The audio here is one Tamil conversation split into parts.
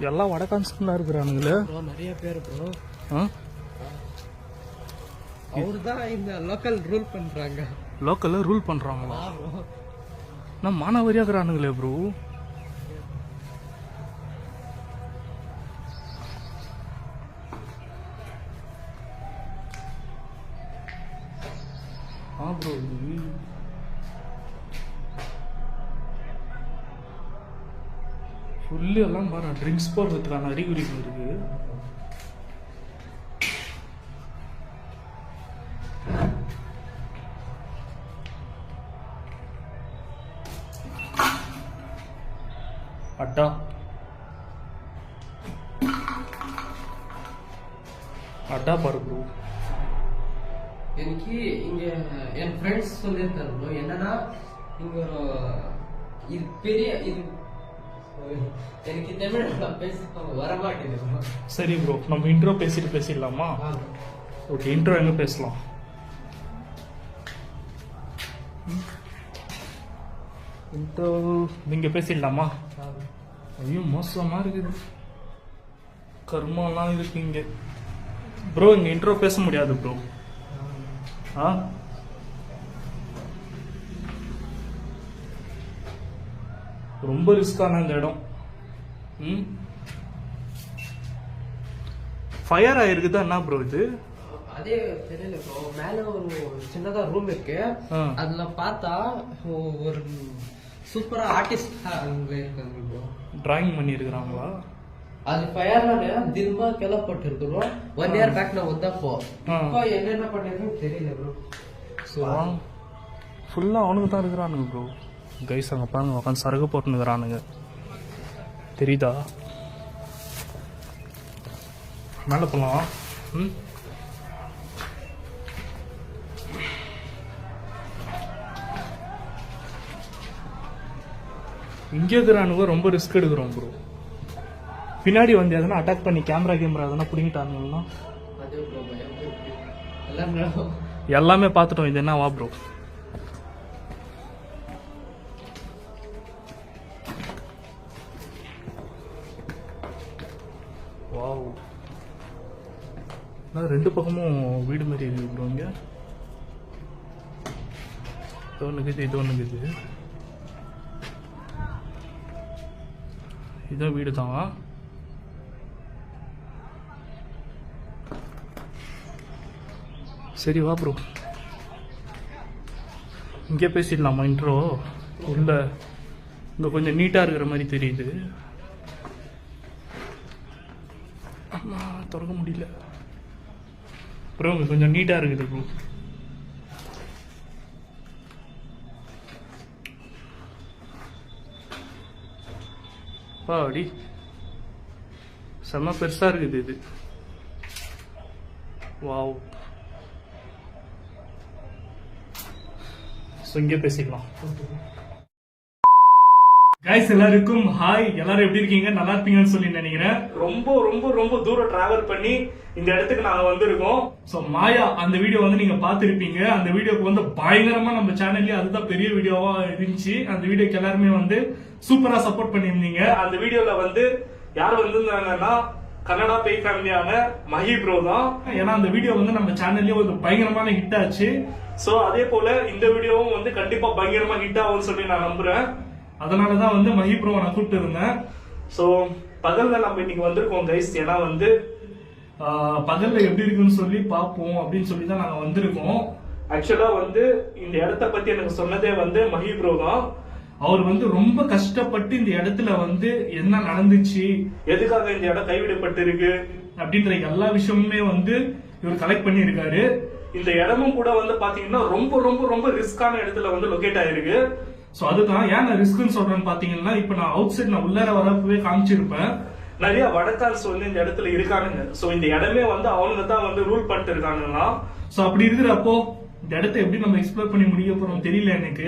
எல்லாம் வடகான்ஸ்ல இருக்கிறானுங்களே நிறைய பேர் ப்ரோ. அவர்தான் இந்த லோக்கல் ரூல் பண்றாங்க. லோக்கல்ல ரூல் பண்றாங்களா? நான் மானாவரியா இருக்கிறானுங்களே ப்ரோ. ப்ரோ ஃபுல்லு எல்லாம் பாரு ட்ரிங்க்ஸ் போடுறதுக்கான அறிகுறிகள் இருக்கு. அட்டா அட்டா பாரு ப்ரோ. எனக்கு இங்க என் ஃப்ரெண்ட்ஸ் சொல்லியிருக்காரு ப்ரோ. என்னன்னா இங்க ஒரு இது பெரிய இது எனக்கு தமிழ்ல பேச வர மாட்டேங்குது. சரி ப்ரோ, நம்ம இன்ட்ரோ பேசிடலாமா? ஓகே, இன்ட்ரோ எங்க பேசலாம்? இன்ட்ரோ நீங்க பேசிடலாமா? ஐயோ மோசமா இருக்குது, கர்மாலாம் இருக்கு இங்க ப்ரோ. இங்க இன்ட்ரோ பேச முடியாது ப்ரோ. ரொம்ப ரிஸ்கான இந்த இடம். ஃபயர் ஆயிருக்குதா என்ன ப்ரோ இது? அதே தெரியல ப்ரோ. மேல ஒரு சின்னதா ரூம் இருக்கு. அதுல பார்த்தா ஒரு சூப்பரா ஆர்டிஸ்ட் அங்க இருக்காங்க ப்ரோ. டிராயிங் பண்ணி இருக்கிறாங்களா? அது ஃபயர்னால தினமா கிளப்பட்டு இருக்கிறோம். 1 இயர் பேக் நான் வந்தப்போ இப்போ என்னென்ன பண்ணிருக்கேன்னு தெரியல ப்ரோ. ஸோ ஃபுல்லாக அவனுக்கு தான் இருக்கிறானுங்க ப்ரோ. கைஸ் அங்கே பாருங்க, உட்காந்து சரகு போட்டுன்னு இருக்கிறானுங்க, தெரியுதா? மேலே போகலாம். இங்கே இருக்கிறானுங்க ரொம்ப ரிஸ்க் எடுக்கிறோம் ப்ரோ. பின்னாடி வந்து எதனா அட்டாக் பண்ணி கேமரா எதனா பிடிங்கிட்டானுங்கன்னா எல்லாமே பார்த்துட்டோம். இது என்ன வா ப்ரோ. வாவ், ரெண்டு பக்கமும் வீடு மாதிரி இருக்கு ப்ரோ. இங்க இது ஒன்றுக்குது, இது ஒன்றுக்குது. இதுதான் வீடு தான். சரி வா ப்ரோ, இங்கே பேசிடலாமா இன்ட்ரோ? உள்ள இங்கே கொஞ்சம் நீட்டாக இருக்கிற மாதிரி தெரியுது. திறக்க முடியல ப்ரோ, இங்கே கொஞ்சம் நீட்டாக இருக்குது ப்ரோ. அடி செம்ம பெருசாக இருக்குது இது. வாவ், இங்கே பேசிக்கலாம். கைஸ் எல்லாருக்கும் ஹாய். எல்லாரும் எப்படி இருக்கீங்க? நல்லா இருப்பீங்கன்னு சொல்லி நினைக்கிறேன். ரொம்ப ரொம்ப ரொம்ப தூரம் டிராவல் பண்ணி இந்த இடத்துக்கு நாங்க வந்திருக்கோம். ஸோ மாயா அந்த வீடியோ வந்து நீங்க பார்த்துருப்பீங்க. அந்த வீடியோக்கு வந்து பயங்கரமா நம்ம சேனல்ல அதுதான் பெரிய வீடியோவா இருந்துச்சு. அந்த வீடியோக்கு எல்லாருமே வந்து சூப்பரா சப்போர்ட் பண்ணியிருந்தீங்க. அந்த வீடியோல வந்து யார் வந்திருந்தாங்கன்னா கன்னடா பேய் ஃபேமிலியான மஹி ப்ரோ தான். ஏன்னா அந்த வீடியோ வந்து நம்ம சேனல்லயே ஒரு பயங்கரமான ஹிட் ஆச்சு. ஸோ அதே போல இந்த வீடியோவும் வந்து கண்டிப்பா பயங்கரமா ஹிட் ஆகும்னு சொல்லி நான் நம்புறேன். அதனாலதான் வந்து மஹி ப்ரோ நான் கூப்பிட்டு இருந்தேன். ஸோ பகல்ல நம்ம இன்னைக்கு வந்திருக்கோம் கைஸ். ஏன்னா வந்து பகல்ல எப்படி இருக்குன்னு சொல்லி பார்ப்போம் அப்படின்னு சொல்லி தான் நாங்க வந்திருக்கோம். ஆக்சுவலா வந்து இந்த இடத்த பத்தி எனக்கு சொன்னதே வந்து மஹி ப்ரோ தான். அவர் வந்து ரொம்ப கஷ்டப்பட்டு இந்த இடத்துல வந்து என்ன நடந்துச்சு, எதுக்காக இந்த இடம் கைவிடப்பட்டு இருக்கு அப்படின்ற எல்லா விஷயமுமே வந்து இவர் கலெக்ட் பண்ணி இருக்காரு. இந்த இடமும் கூட வந்து பாத்தீங்கன்னா ரொம்ப ரொம்ப ரொம்ப ரிஸ்கான இடத்துல வந்து லொகேட் ஆயிருக்கு. சோ அதுதான் ஏன் நான் ரிஸ்க்னு சொல்றேன்னு பாத்தீங்கன்னா, இப்ப நான் அவுட் சைட் நான் உள்ளார வரப்பவே காமிச்சிருப்பேன். நிறைய வடக்கால்ஸ் வந்து இந்த இடத்துல இருக்கானுங்க. சோ இந்த இடமே வந்து அவனுங்க தான் வந்து ரூல் பண்ணிட்டு இருக்கானுங்களா. சோ அப்படி இருக்கிறப்போ இந்த இடத்த எப்படி நம்ம எக்ஸ்ப்ளோர் பண்ணி முடிய போறோம் தெரியல எனக்கு.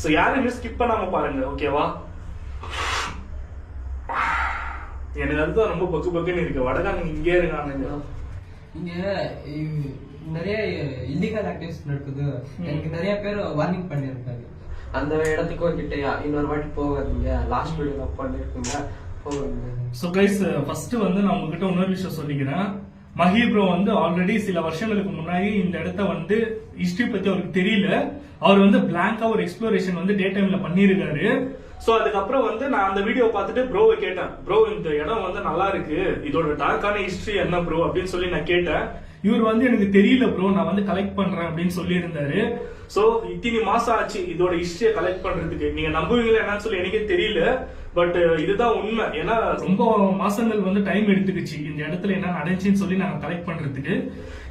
சோ யாருமே ஸ்கிப் பண்ணாம பாருங்க, ஓகேவா? எனக்கு அதுதான் ரொம்ப பக்கு பக்குன்னு இருக்கு. வடக்கானுங்க இங்கே இருக்கானுங்க. இங்க நிறைய இல்லீகல் ஆக்டிவிட்டிஸ் நடக்குது. எனக்கு நிறைய பேர் வார்னிங் பண்ணிருக்காங்க. அந்த இடத்துக்கு கிட்டயா இன்னொரு வாட்டி போகாதீங்க, லாஸ்ட் வீடியோல பண்ணிருக்கீங்க, ஸோ கைஸ் ஃபர்ஸ்ட் வந்து நான் உங்ககிட்ட இன்னொரு விஷயம் சொல்லிக்கிறேன். மஹி ப்ரோ வந்து ஆல்ரெடி சில வருஷங்களுக்கு முன்னாடி இந்த இடத்த வந்து ஹிஸ்டரி பத்தி அவருக்கு தெரியல. அவர் வந்து பிளாங்கா ஒரு எக்ஸ்ப்ளோரேஷன் வந்து டே டைம்ல பண்ணிருக்காரு. சோ அதுக்கப்புறம் வந்து நான் அந்த வீடியோ பார்த்துட்டு ப்ரோவை கேட்டேன், ப்ரோ இந்த இடம் வந்து நல்லா இருக்கு, இதோட டார்க்கான ஹிஸ்டரி என்ன ப்ரோ அப்படின்னு சொல்லி நான் கேட்டேன். இவர் வந்து எனக்கு தெரியல ப்ரோ, நான் வந்து கலெக்ட் பண்றேன் அப்படின்னு சொல்லி இருந்தாரு. சோ இத்தனை மாசம் ஆச்சு இதோட ஹிஸ்டரியை கலெக்ட் பண்றதுக்கு. நீங்க நம்புவீங்களா என்னன்னு சொல்லி எனக்கே தெரியல, பட் இதுதான் உண்மை. ஏன்னா ரொம்ப மாசங்கள் வந்து டைம் எடுத்துக்கிச்சு இந்த இடத்துல என்ன நடந்துச்சுன்னு சொல்லி நாங்க கலெக்ட் பண்றதுக்கு.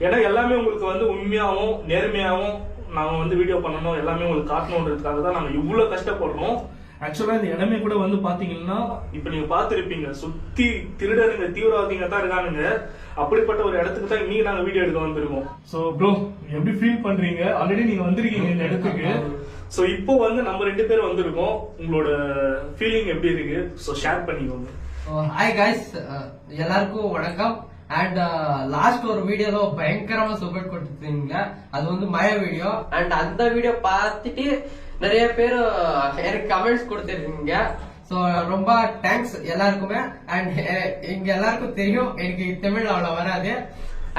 ஏன்னா எல்லாமே உங்களுக்கு வந்து உண்மையாவும் நேர்மையாவும் நாங்க வந்து வீடியோ பண்ணணும், எல்லாமே உங்களுக்கு காட்டணுன்றதுக்காக தான் நாங்க இவ்வளவு கஷ்டப்படுறோம். ஆக்சுவலா இந்த இடமே கூட வந்து பாத்தீங்கன்னா இப்ப நீங்க பாத்துருப்பீங்க, சுத்தி திருடருங்க தீவிரவாதிங்க தான் இருக்கானுங்க. அப்படிப்பட்ட ஒரு இடத்துக்கு தான் இன்னைக்கு நாங்க வீடியோ எடுக்க வந்திருக்கோம். சோ ப்ரோ எப்படி ஃபீல் பண்றீங்க? ஆல்ரெடி நீங்க வந்திருக்கீங்க இந்த இடத்துக்கு. சோ இப்போ வந்து நம்ம 2 பேரும் வந்திருக்கோம். உங்களோட ஃபீலிங் எப்படி இருக்கு? சோ ஷேர் பண்ணிக்கோங்க. ஹாய் கைஸ், எல்லாருக்கும் வணக்கம். அண்ட் லாஸ்ட் ஒரு வீடியோல பயங்கரமா சப்போர்ட் கொடுத்துருந்தீங்க, அது வந்து மாயா வீடியோ. அண்ட் அந்த வீடியோ பார்த்துட்டு நிறைய பேர் எனக்கு கமெண்ட்ஸ் கொடுத்துருக்கீங்க. ஸோ ரொம்ப தேங்க்ஸ் எல்லாருக்குமே. அண்ட் இங்க எல்லாருக்கும் தெரியும் எனக்கு தமிழ் அவ்வளவு வராது.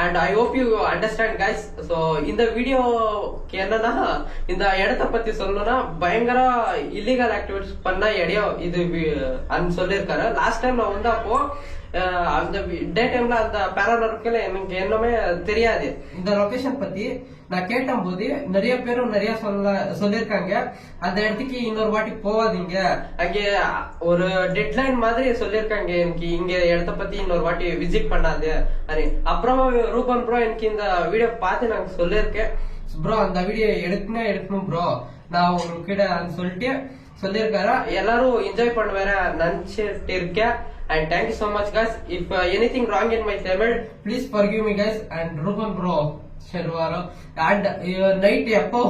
And I hope you understand guys. So இந்த வீடியோக்கு என்னன்னா, இந்த இடத்த பத்தி சொல்லணும்னா பயங்கர இல்லீகல் ஆக்டிவிட்டிஸ் பண்ண இடம் இது சொல்லியிருக்காரு. லாஸ்ட் டைம் நான் வந்து அப்போ அந்த டே டைம்ல அந்த பேரானார்மல் எனக்கு என்னமே தெரியாது. இந்த லொகேஷன் பத்தி நான் கேட்ட போது நிறைய பேரும் நிறைய சொல்லிருக்காங்க, அந்த இடத்துக்கு இன்னொரு வாட்டி போவாதீங்க, அங்கே ஒரு டெட்லைன் மாதிரி சொல்லிருக்காங்க எனக்கு, இங்க இடத்த பத்தி இன்னொரு வாட்டி விசிட் பண்ணாது. அப்புறமா ரூபன் ப்ரோ எனக்கு இந்த வீடியோ பார்த்து நாங்க சொல்லிருக்கேன், ப்ரோ அந்த வீடியோ எடுக்கணும் ப்ரோ நான் உங்ககிட்ட சொல்லிட்டு சொல்லியிருக்காரு. எல்லாரும் என்ஜாய் பண்ண வேற நினைச்சிட்டு இருக்கேன். And thank you so much guys. If anything wrong in my Tamil, please forgive me guys. And Rupan bro Sharwaro. And night எப்போ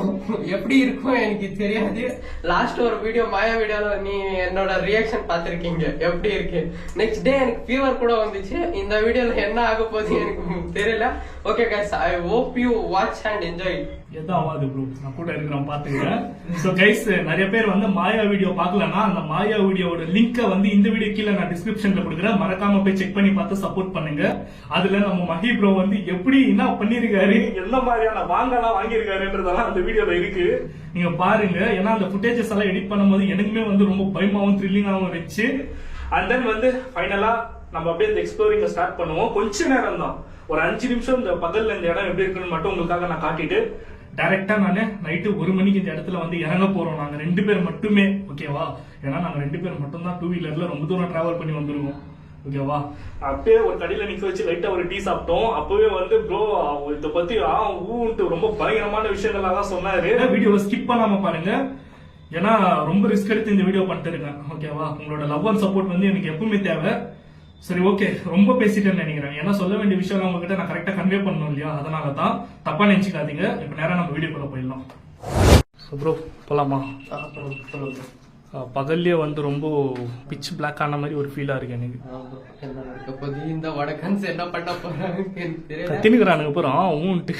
எப்படி இருக்கும் எனக்கு தெரியாது. லாஸ்ட் ஒரு வீடியோ மாயா வீடியோல நீ என்னோட ரியாக்ஷன் பார்த்திருக்கீங்க எப்படி இருக்கு. நெக்ஸ்ட் டே எனக்கு ஃபீவர் கூட வந்துச்சு. இந்த வீடியோல என்ன ஆக போகுது எனக்கு தெரியல. Okay guys, I hope you watch and enjoy. எதான் ஆகாது ப்ரோ, நான் கூட இருக்கிறேன் பாத்துக்கிறேன். சோ கைஸ் நிறைய பேர் வந்து மாயா வீடியோ பார்க்கலன்னா அந்த மாயா வீடியோட லிங்கை வந்து இந்த வீடியோ கீழே நான் டிஸ்கிரிப்ஷன்ல கொடுக்குறேன், மறக்காம போய் செக் பண்ணி பார்த்து சப்போர்ட் பண்ணுங்க. அதுல நம்ம மஹி ப்ரோ வந்து எப்படி என்ன பண்ணிருக்காரு, என்ன மாதிரியான வாங்கலாம் வாங்கியிருக்காருன்றதெல்லாம் அந்த வீடியோல இருக்கு, நீங்க பாருங்க. ஏன்னா அந்த ஃபுட்டேஜஸ் எல்லாம் எடிட் பண்ணும்போது எனக்குமே வந்து ரொம்ப பயமாவும் த்ரில்லிங்காவும் இருந்துச்சு. அண்ட் தென் வந்து ஃபைனலா நம்ம அப்படியே இந்த எக்ஸ்ப்ளோரிங்க ஸ்டார்ட் பண்ணுவோம். கொஞ்ச நேரம் தான், ஒரு 5 நிமிஷம் இந்த பகல்ல இந்த இடம் எப்படி இருக்குன்னு மட்டும் உங்களுக்காக நான் காட்டிட்டு டைரக்டா நானு நைட்டு 1 மணிக்கு இந்த இடத்துல வந்து இறங்க போறோம். நாங்க 2 பேர் மட்டுமே, ஓகேவா? ஏன்னா நாங்க 2 பேர் மட்டும் தான் 2 வீலர்ல ரொம்ப தூரம் டிராவல் பண்ணி வந்துருவோம், ஓகேவா? அப்படியே ஒரு கடையில நிக்க வச்சு லைட்டா ஒரு டீ சாப்பிட்டோம். அப்பவே வந்து ப்ரோ இத பத்தி ஊன்ட்டு ரொம்ப பயங்கரமான விஷயங்கள்லாம் தான் சொன்னாரு. வீடியோவை ஸ்கிப் பண்ணாம பாருங்க, ஏன்னா ரொம்ப ரிஸ்க் எடுத்து இந்த வீடியோ பண்ணிட்டு இருக்கேன், ஓகேவா? உங்களோட லவ் அண்ட் சப்போர்ட் வந்து எனக்கு எப்பவுமே தேவை. சரி ஓகே, ரொம்ப பேசிட்டேன்னு நினைக்கிறேன். ஏன்னா சொல்ல வேண்டிய விஷயம் உங்ககிட்ட நான் கரெக்டா கன்வே பண்ணணும் இல்லையா, அதனால தான் தப்பா நினைச்சுக்காதீங்க. இப்ப நேரம் நம்ம வீடியோக்குள்ள போயிடலாம். ப்ரோ போலாமா? பகல்லே வந்து ரொம்ப பிச் பிளாக் ஆன மாதிரி ஒரு ஃபீலா இருக்கு எனக்கு. இந்த வடக்கன்ஸ் என்ன பண்ண போறாங்க கத்தினுக்குறானுங்க போறோம் ஊன்ட்டு.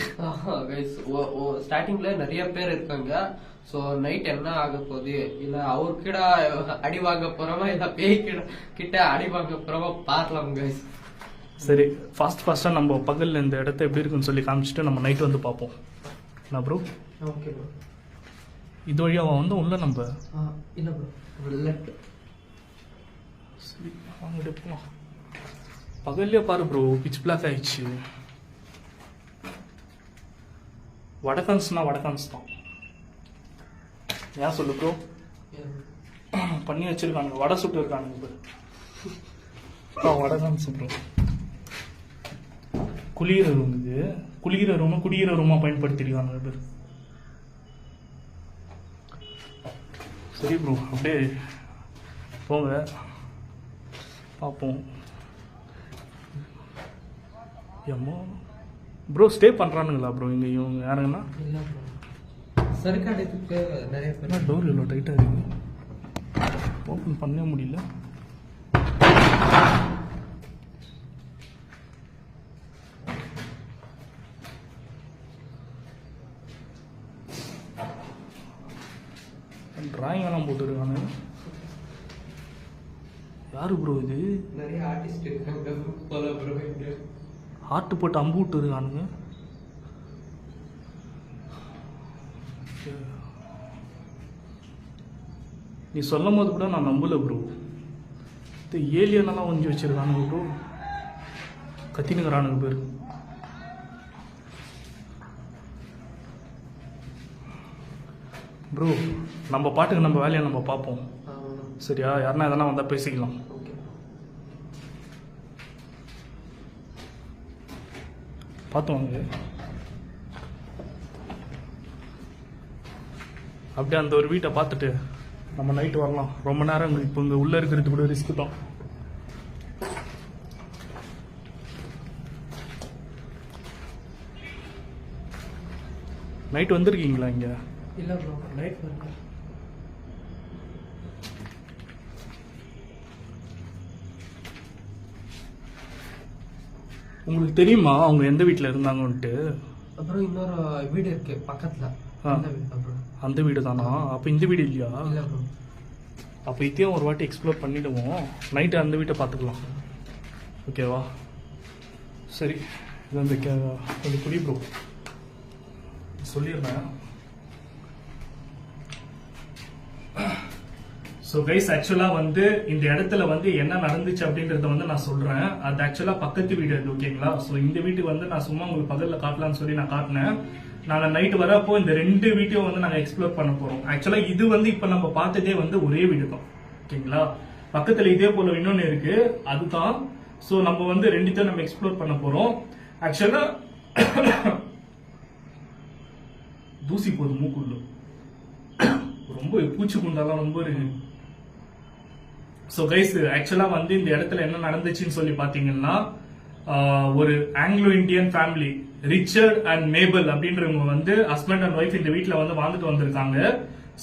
ஸ்டார்டிங்ல நிறைய பேர் இருக்காங்க. சோ நைட் என்ன ஆக போகுது, இல்ல அவர்கிட்ட அடி வாங்க போறோமா இல்ல பேய் கிட்ட அடி வாங்க போறோமா பார்க்கலாம் கைஸ். சரி ஃபாஸ்டா நம்ம பகல்ல இந்த இடத்த எப்படி இருக்குன்னு சொல்லி காமிச்சிட்டு நம்ம நைட் வந்து பார்ப்போம். என்ன ப்ரோ? Okay bro. இது வழியா வந்து உள்ள நம்ம இல்ல ப்ரோ லெஃப்ட். சரி வாங்க போலாம். பகல்லே பாரு ப்ரோ பிச் பிளாக் ஆயிடுச்சு. வடக்கன்ஸ்னா வடக்கன்ஸ் தான். ஏன் சொல்லு ப்ரோ? பண்ணி வச்சிருக்கானுங்க, வடை சுட்டு இருக்கானுங்க ப்ரோ. வடக்கன்ஸ் ப்ரோ. குளிர ரூம் இது, குளிர ரூம் குடியிற ரூமா பயன்படுத்திருக்காங்க பேர். சரி ப்ரோ அப்படியே போங்க பார்ப்போம். ஏம்மா ப்ரோ ஸ்டே பண்ணுறானுங்களா ப்ரோ இங்கே இவங்க யாருங்கன்னா? சர்க்காடுக்கு நிறைய பேர். டோர் எவ்வளோ டைட்டாக இருக்கு, ஓப்பன் பண்ணவே முடியல. டிராயிங் எல்லாம் போட்டுருக்கானு. யாரு ப்ரோ இது? நிறைய ஆர்டிஸ்ட் இருக்காங்க போல ப்ரோ. ஹார்ட் போட்டு அம்பு விட்டு இருக்கானுங்க. நீ சொல்லும் போது கூட நான் நம்பல ப்ரோ. இது ஏலியனெல்லாம் ஒஞ்சி வச்சிருக்கானுங்க ப்ரோ. கத்தினுங்கிறானுங்க பேர். ப்ரோ நம்ம பாட்டுக்கு நம்ம வேலையை நம்ம பார்ப்போம் சரியா? யாருன்னா எதனா வந்தால் பேசிக்கலாம். பார்த்து வாங்க. அப்படியே அந்த ஒரு வீட்டை பார்த்துட்டு நம்ம நைட்டு வரலாம். ரொம்ப நேரம் இப்போ இங்கே உள்ளே இருக்கிறது கூட ரிஸ்க் தான். நைட் வந்திருக்கீங்களா இங்கே? இல்லை ப்ரோ, நைட் வரல. உங்களுக்கு தெரியுமா அவங்க எந்த வீட்டில் இருந்தாங்கன்ட்டு? அப்புறம் இன்னொரு வீடு இருக்கு பக்கத்தில், அந்த வீடு தானா? அப்போ இந்த வீடு இல்லையா? இல்லை ப்ரோ. அப்போ இதையும் ஒரு வாட்டி எக்ஸ்ப்ளோர் பண்ணிவிடுவோம். நைட்டு அந்த வீட்டை பார்த்துக்கலாம் ஓகேவா? சரி இது அந்த கொஞ்சம் புரிய ப்ரோ சொல்லிடுறேன். ஸோ கைஸ் ஆக்சுவலாக வந்து இந்த இடத்துல வந்து என்ன நடந்துச்சு அப்படின்றத வந்து நான் சொல்கிறேன். அது ஆக்சுவலாக பக்கத்து வீடு அது ஓகேங்களா? ஸோ இந்த வீட்டுக்கு வந்து நான் சும்மா உங்களுக்கு பகலில் காட்டலாம்னு சொல்லி நான் காட்டினேன். நாங்கள் நைட்டு வரப்போ இந்த 2 வீட்டையும் வந்து நாங்கள் எக்ஸ்ப்ளோர் பண்ண போகிறோம். ஆக்சுவலாக இது வந்து இப்போ நம்ம பார்த்ததே வந்து ஒரே வீடு தான் ஓகேங்களா? பக்கத்தில் இதே போல் இன்னொன்று இருக்கு அதுதான். ஸோ நம்ம வந்து 2த்தையும் நம்ம எக்ஸ்ப்ளோர் பண்ண போகிறோம். ஆக்சுவலாக தூசி போகுது மூக்குள்ள, ரொம்ப பூச்சி குண்டாலாம் ரொம்ப இருக்கு. ஸோ கைஸ் ஆக்சுவலாக வந்து இந்த இடத்துல என்ன நடந்துச்சுன்னு சொல்லி பார்த்தீங்கன்னா ஒரு Anglo Indian family Richard and Mabel அப்படின்றவங்க வந்து ஹஸ்பண்ட் அண்ட் ஒய்ஃப் இந்த வீட்டில் வந்து வாழ்ந்துட்டு வந்திருக்காங்க.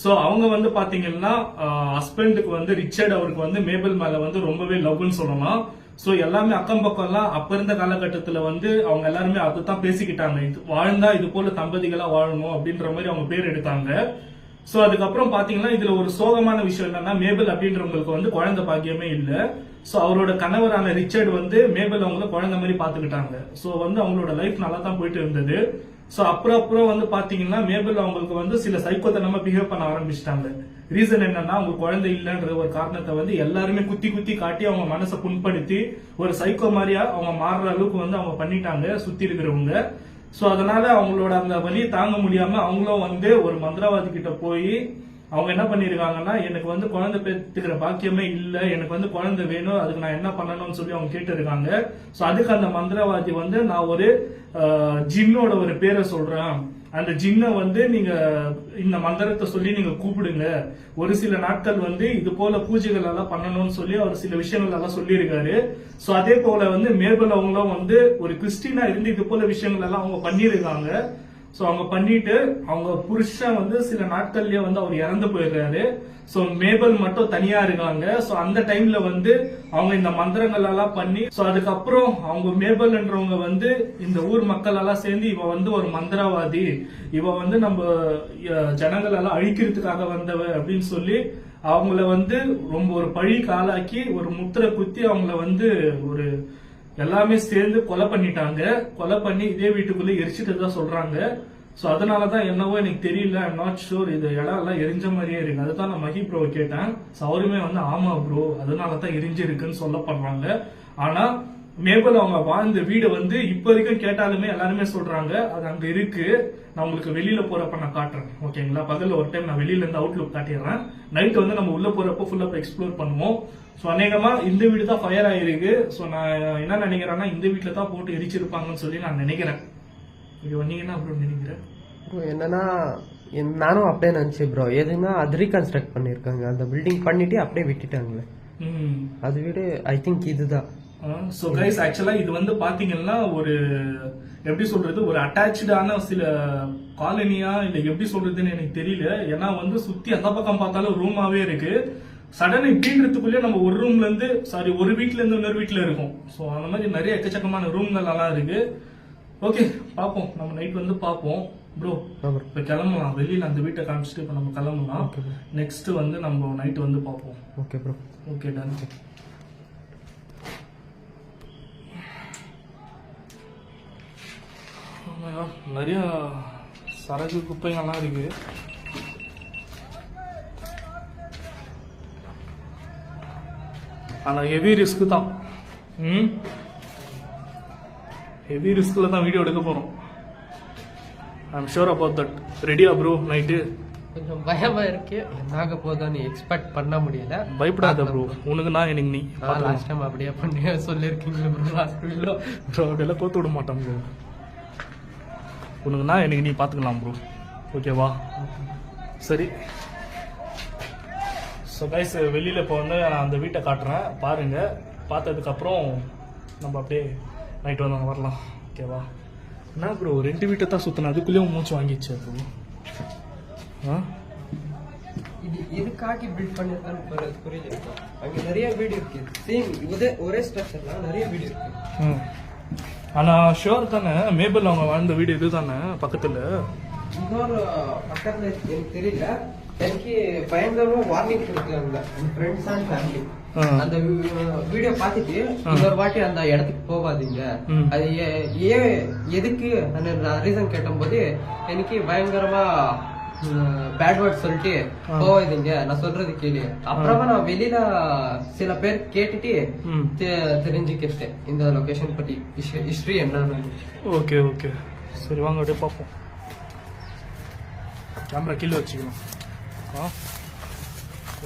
ஸோ அவங்க வந்து பார்த்தீங்கன்னா ஹஸ்பண்டுக்கு வந்து ரிச்சர்ட் அவருக்கு வந்து மேபல் மேலே வந்து ரொம்பவே லவ்னு சொல்லலாம். ஸோ எல்லாமே அக்கம் பக்கம்லாம் அப்ப இருந்த காலகட்டத்தில் வந்து அவங்க எல்லாருமே அதுதான் பேசிக்கிட்டாங்க. இது வாழ்ந்தா இது போல தம்பதிகளா வாழணும் அப்படின்ற மாதிரி அவங்க பேர் எடுத்தாங்க. ஸோ அதுக்கப்புறம் பாத்தீங்கன்னா இதுல ஒரு சோகமான விஷயம் என்னன்னா மேபல் அப்படின்றவங்களுக்கு வந்து குழந்தை பாக்கியமே இல்லை. ஸோ அவரோட கணவரான ரிச்சர்ட் வந்து மேபல் அவங்கள குழந்தை மாதிரி பாத்துக்கிட்டாங்க. ஸோ வந்து அவங்களோட லைஃப் நல்லா தான் போயிட்டு இருந்தது. ஸோ அப்புறம் வந்து பாத்தீங்கன்னா மேபல் அவங்களுக்கு வந்து சில சைக்கோத்தனமா பிஹேவ் பண்ண ஆரம்பிச்சிட்டாங்க. ரீசன் என்னன்னா அவங்க குழந்தை இல்லைன்ற ஒரு காரணத்தை வந்து எல்லாருமே குத்தி குத்தி காட்டி அவங்க மனசை புண்படுத்தி ஒரு சைக்கோ மாதிரியா அவங்க மாறுற அளவுக்கு வந்து அவங்க பண்ணிட்டாங்க சுத்தி இருக்கிறவங்க. ஸோ அதனால அவங்களோட அந்த வலியை தாங்க முடியாம அவங்களும் வந்து ஒரு மந்திரவாதி கிட்ட போய் அவங்க என்ன பண்ணிருக்காங்கன்னா எனக்கு வந்து குழந்தை பெற்றுக்கிற பாக்கியமே இல்லை, எனக்கு வந்து குழந்தை வேணும், அதுக்கு நான் என்ன பண்ணணும்னு சொல்லி அவங்க கேட்டு இருக்காங்க. ஸோ அதுக்கு அந்த மந்திரவாதி வந்து நான் ஒரு ஜின்னோட ஒரு பேரை சொல்றேன், அந்த ஜின்னை வந்து நீங்க இந்த மந்திரத்தை சொல்லி நீங்க கூப்பிடுங்க, ஒரு சில நாட்கள் வந்து இது போல பூஜைகள் எல்லாம் பண்ணணும்னு சொல்லி அவர் சில விஷயங்கள் எல்லாம் சொல்லியிருக்காரு. சோ அதே போல வந்து மேபல் அவங்களும் வந்து ஒரு கிறிஸ்டினா இருந்து இது போல விஷயங்கள் எல்லாம் அவங்க பண்ணிருக்காங்க. சோ அவங்க பண்ணிட்டு அவங்க புருஷன் வந்து சில நாட்கள்லயே வந்து அவர் இறந்து போயிடுறாரு. சோ மேபல் மட்டும் தனியா இருக்காங்க. சோ அந்த டைம்ல வந்து அவங்க இந்த மந்திரங்கள் எல்லாம் பண்ணி சோ அதுக்கப்புறம் அவங்க மேபல்ன்றவங்க வந்து இந்த ஊர் மக்கள் எல்லாம் சேர்ந்து இவ வந்து ஒரு மந்திரவாதி, இவ வந்து நம்ம ஜனங்கள் எல்லாம் அழிக்கிறதுக்காக வந்தவ அப்படின்னு சொல்லி அவங்கள வந்து ரொம்ப ஒரு பழிக்கு ஆளாக்கி ஒரு முத்திரை குத்தி அவங்கள வந்து ஒரு எல்லாமே சேர்ந்து கொலை பண்ணிட்டாங்க. கொலை பண்ணி இதே வீட்டுக்குள்ள எரிச்சிட்டு தான் சொல்றாங்க. சோ அதனாலதான் என்னவோ எனக்கு தெரியல, ஐம் நாட் ஷூர், இது இடம் எல்லாம் எரிஞ்ச மாதிரியே இருக்கு. அதுதான் நான் மஹி ப்ரோவை கேட்டேன். அவருமே வந்து ஆமா ப்ரோ அதனாலதான் எரிஞ்சிருக்குன்னு சொல்லப்படுறாங்க. ஆனா மேபல் அவங்க வாழ்ந்த வீடு வந்து இப்ப வரைக்கும் கேட்டாலுமே எல்லாருமே சொல்றாங்க அது அங்க இருக்கு. நான் உங்களுக்கு வெளியில போறப்ப நான் காட்டுறேன் ஓகேங்களா? பகல்ல ஒரு டைம் நான் வெளியில இருந்து அவுட்லுக் காட்டிடுறேன். நைட் வந்து நம்ம உள்ள போறப்ப ஃபுல்லா எக்ஸ்ப்ளோர் பண்ணுவோம். சோ அநேகமா இந்த வீடு தான் ஃபயர் ஆயிருக்கு. சோ நான் என்ன நினைக்கிறேன்னா இந்த வீட்டுல தான் போட்டு எரிச்சிருப்பாங்கன்னு சொல்லி நான் நினைக்கிறேன். நீங்க என்ன ப்ரோ நினைக்கிறேன்? என்னன்னா நானும் அப்படியே நினைச்சேன் ப்ரோ. எதுனா அது ரீகன்ஸ்ட்ரக்ட் பண்ணிருக்காங்க, அந்த பில்டிங் பண்ணிட்டு அப்படியே விட்டுட்டாங்களே. அது வீடு ஐ திங்க் இதுதான். சோ கைஸ் ஆக்சுவலா இது வந்து பாத்தீங்கன்னா ஒரு எப்படி சொல்றது ஒரு அட்டாச்சான சில காலனியா இல்ல எப்படி சொல்றதுன்னு எனக்கு தெரியல. ஏன்னா வந்து சுத்தி அந்த பக்கம் பார்த்தாலும் ரூமாவே இருக்கு. சடன் இப்படின்றதுக்குள்ளே நம்ம ஒரு ரூம்ல இருந்து ஒரு வீட்ல இருந்து இன்னொரு வீட்டுல இருக்கும். சோ அந்த மாதிரி நிறைய எக்கச்சக்கமான ரூம்கள் எல்லாம் இருக்கு. ஓகே பாப்போம், நம்ம நைட் வந்து பாப்போம் ப்ரோ. இப்ப கிளம்பலாம், வெளியில அந்த வீட்டை காமிச்சிட்டு இப்ப நம்ம கிளம்பலாம். நெக்ஸ்ட் வந்து நம்ம நைட் வந்து பாப்போம். Okay bro. Okay done. நிறைய சரக்கு குப்பைங்கள்லாம் இருக்கு. ஆனால் ஹெவி ரிஸ்க்கு தான். ஹெவி ரிஸ்கில் தான் வீடியோ எடுக்க போகிறோம். I'm sure about that. ரெடியா ப்ரோ? நைட்டு கொஞ்சம் பயமா இருக்கு, என்னாக போதும்னு எக்ஸ்பெக்ட் பண்ண முடியல. பயப்படாத ப்ரோ, உனக்கு நான் எனக்கு நீ. லாஸ்ட் டைம் அப்படியே பண்ணி சொல்லியிருக்கீங்க ப்ரோ. லாஸ்ட் வீடியோ ப்ரோ அப்படியெல்லாம் கோத்து விட மாட்டோம் ப்ரோ. உனக்கு நான் எனக்கு நீ பார்த்துக்கலாம் ப்ரோ. ஓகேவா? சரி. ஸோ கைஸ், வெளியில் இப்போ வந்து நான் அந்த வீட்டை காட்டுறேன் பாருங்கள். பார்த்ததுக்கப்புறம் நம்ம அப்படியே நைட் வந்து வரலாம். ஓகேவா? என்ன ப்ரோ 2 வீட்டை தான் சுற்றினேன், அதுக்குள்ளேயும் மூச்சு வாங்கிடுச்சு ப்ரோ. இது எதுக்காக பில்ட் பண்ணிருக்கான்னு புரியல. அங்க நிறைய வீடு இருக்கு, சேம் ஒரே ஸ்ட்ரக்சர்ல நிறைய வீடு இருக்கு. ஆனா ஷோர் தானே மேபல் அவங்க வாழ்ந்த வீடு இது தானே பக்கத்துல? இன்னொரு பக்கத்துல எனக்கு தெரியல. எனக்கு பயங்கரமா வார்னிங் கொடுத்தாங்க ஃப்ரெண்ட்ஸ் அண்ட் ஃபேமிலி. அந்த வீடியோ பார்த்துட்டு இன்னொரு வாட்டி அந்த இடத்துக்கு போகாதீங்க, அது எதுக்கு ரீசன் கேட்டபோது எனக்கு பயங்கரமா பேட் வேர்ட் சொல்லிட்டு போவாதீங்க, நான் சொல்றது கேளு. அப்புறமா நான் வெளியில சில பேர் கேட்டுட்டு தெரிஞ்சுக்கிட்டேன் இந்த லொகேஷன் பத்தி ஹிஸ்டரி என்னன்னு. ஓகே ஓகே சரி வாங்க அப்படியே பார்ப்போம். கேமரா கீழே வச்சுக்கணும்.